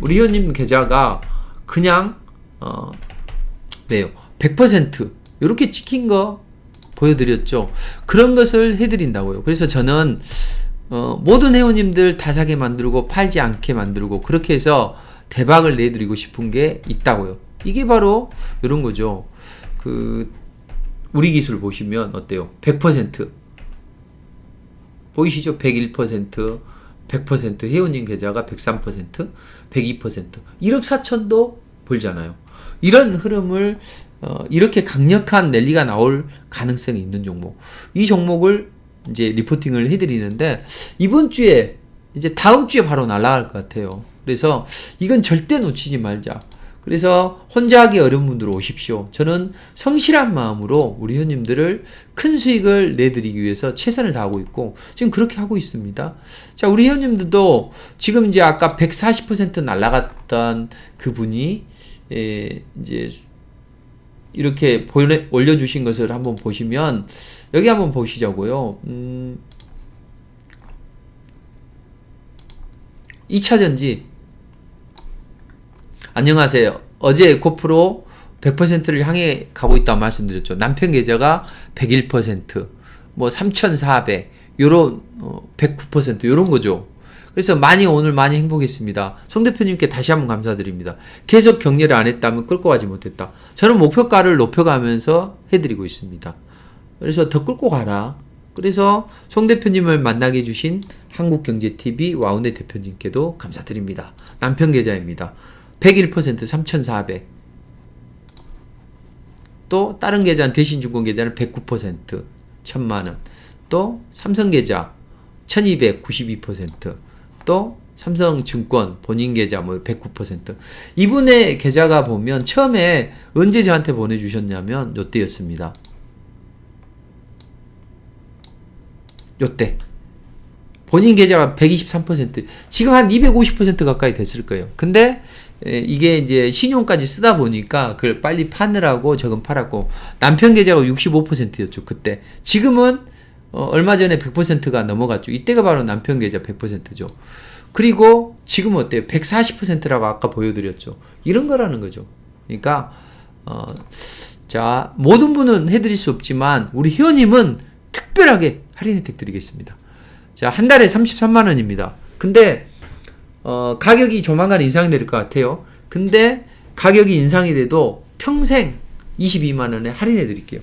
우리 회원님 계좌가 그냥 100% 이렇게 찍힌 거 보여드렸죠. 그런 것을 해드린다고요. 그래서 저는 모든 회원님들 다 사게 만들고 팔지 않게 만들고 그렇게 해서 대박을 내드리고 싶은 게 있다고요. 이게 바로 이런 거죠. 우리 기술 보시면 어때요? 100% 보이시죠? 101%, 100% 회원님 계좌가 103%, 102%, 1억 4천도 벌잖아요. 이런 흐름을 이렇게 강력한 랠리가 나올 가능성이 있는 종목. 이 종목을 이제 리포팅을 해드리는데 이번 주에 이제 다음 주에 바로 날아갈 것 같아요. 그래서 이건 절대 놓치지 말자. 그래서 혼자 하기 어려운 분들 오십시오. 저는 성실한 마음으로 우리 회원님들을 큰 수익을 내드리기 위해서 최선을 다하고 있고 지금 그렇게 하고 있습니다. 자, 우리 회원님들도 지금 이제 아까 140% 날아갔던 그분이 이제 이렇게 올려주신 것을 한번 보시면 여기 한번 보시자고요. 2차전지. 안녕하세요. 어제 고프로 100%를 향해 가고 있다고 말씀드렸죠. 남편 계좌가 101%, 뭐 3,400, 요런 109% 요런 거죠. 그래서 오늘 많이 행복했습니다. 송 대표님께 다시 한번 감사드립니다. 계속 격려를 안 했다면 끌고 가지 못했다. 저는 목표가를 높여가면서 해드리고 있습니다. 그래서 더 끌고 가라. 그래서 송 대표님을 만나게 해주신 한국경제TV 와운의 대표님께도 감사드립니다. 남편 계좌입니다. 101% 3,400. 또 다른 계좌는 대신증권 계좌는 109% 1,000만원. 또 삼성계좌 1292%. 또 삼성증권 본인 계좌 109%. 이분의 계좌가 보면 처음에 언제 저한테 보내주셨냐면 요때였습니다. 요때. 본인 계좌가 123%, 지금 한 250% 가까이 됐을 거예요. 근데 이게 이제 신용까지 쓰다 보니까 그걸 빨리 파느라고 저금 팔았고, 남편 계좌가 65%였죠 그때. 지금은 얼마 전에 100%가 넘어갔죠. 이때가 바로 남편 계좌 100%죠. 그리고 지금 어때요? 140%라고 아까 보여드렸죠. 이런 거라는 거죠. 그러니까 자, 모든 분은 해드릴 수 없지만 우리 회원님은 특별하게 할인 혜택 드리겠습니다. 자, 한 달에 33만원입니다. 근데 가격이 조만간 인상이 될 것 같아요. 근데 가격이 인상이 돼도 평생 22만원에 할인해 드릴게요.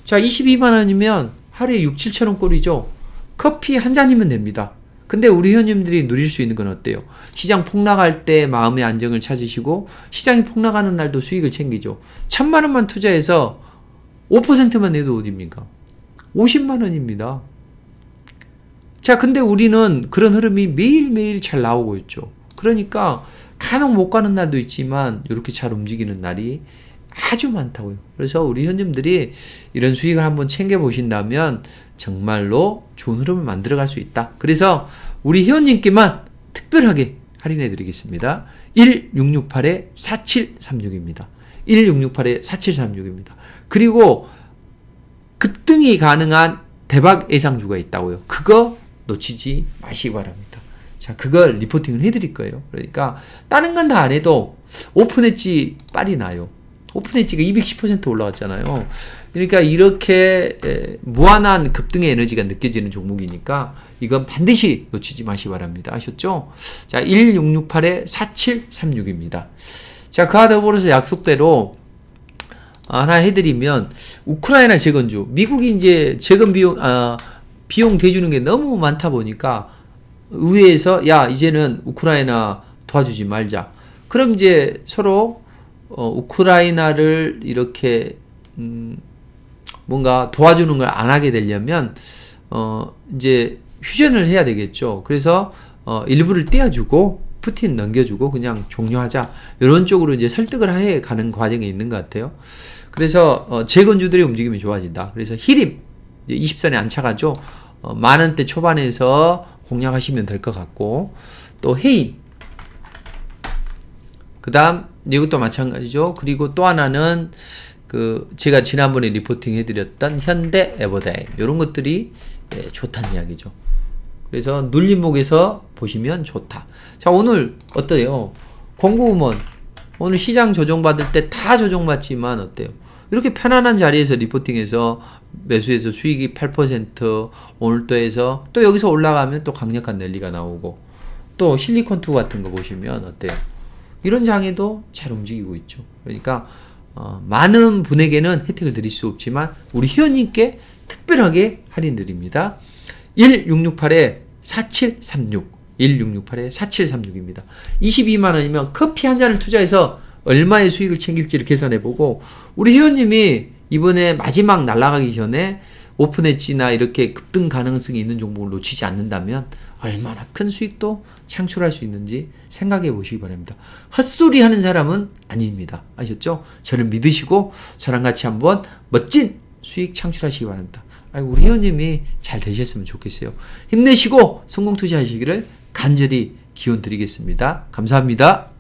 자, 22만원이면 하루에 6, 7천원 꼴이죠. 커피 한 잔이면 됩니다. 근데 우리 회원님들이 누릴 수 있는 건 어때요? 시장 폭락할 때 마음의 안정을 찾으시고, 시장이 폭락하는 날도 수익을 챙기죠. 1,000만원만 투자해서 5%만 내도 어딥니까? 50만원입니다. 자, 근데 우리는 그런 흐름이 매일매일 잘 나오고 있죠. 그러니까 간혹 못 가는 날도 있지만 이렇게 잘 움직이는 날이 아주 많다고요. 그래서 우리 회원님들이 이런 수익을 한번 챙겨보신다면 정말로 좋은 흐름을 만들어갈 수 있다. 그래서 우리 회원님께만 특별하게 할인해 드리겠습니다. 1668-4736입니다. 1668-4736입니다. 그리고 급등이 가능한 대박 예상주가 있다고요. 그거 놓치지 마시기 바랍니다. 자, 그걸 리포팅을 해드릴 거예요. 그러니까 다른 건 다 안 해도 오픈 엣지 빨리 나요. 오픈 엣지가 210% 올라왔잖아요. 그러니까 이렇게 무한한 급등의 에너지가 느껴지는 종목이니까 이건 반드시 놓치지 마시기 바랍니다. 아셨죠? 자, 1668-4736입니다. 자, 그와 더불어서 약속대로 하나 해드리면, 우크라이나 재건주, 미국이 이제 재건 비용 대주는 게 너무 많다 보니까 의회에서 야, 이제는 우크라이나 도와주지 말자. 그럼 이제 서로 우크라이나를 이렇게 뭔가 도와주는 걸 안 하게 되려면 이제 휴전을 해야 되겠죠. 그래서 일부를 떼어주고 푸틴 넘겨주고 그냥 종료하자, 이런 쪽으로 이제 설득을 해 가는 과정에 있는 것 같아요. 그래서 재건주들의 움직임이 좋아진다. 그래서 히림 20선에 안착하죠. 만원대 초반에서 공략하시면 될 것 같고, 또 헤인, 그 다음 이것도 마찬가지죠. 그리고 또 하나는 제가 지난번에 리포팅 해드렸던 현대 에버다임, 이런 것들이 좋다는 이야기죠. 그래서 눌림목에서 보시면 좋다. 자, 오늘 어때요? 공구음원 오늘 시장 조정받을 때 다 조정받지만 어때요? 이렇게 편안한 자리에서 리포팅해서 매수해서 수익이 8%, 오늘 또 해서 또 여기서 올라가면 또 강력한 랠리가 나오고, 또 실리콘2 같은 거 보시면 어때요? 이런 장에도 잘 움직이고 있죠. 그러니까 많은 분에게는 혜택을 드릴 수 없지만 우리 회원님께 특별하게 할인 드립니다. 1668-4736 1668-4736입니다. 22만원이면 커피 한 잔을 투자해서 얼마의 수익을 챙길지를 계산해보고, 우리 회원님이 이번에 마지막 날아가기 전에 오픈 엣지나 이렇게 급등 가능성이 있는 종목을 놓치지 않는다면 얼마나 큰 수익도 창출할 수 있는지 생각해 보시기 바랍니다. 헛소리 하는 사람은 아닙니다. 아셨죠? 저를 믿으시고 저랑 같이 한번 멋진 수익 창출하시기 바랍니다. 우리 회원님이 잘 되셨으면 좋겠어요. 힘내시고 성공 투자하시기를 간절히 기원 드리겠습니다. 감사합니다.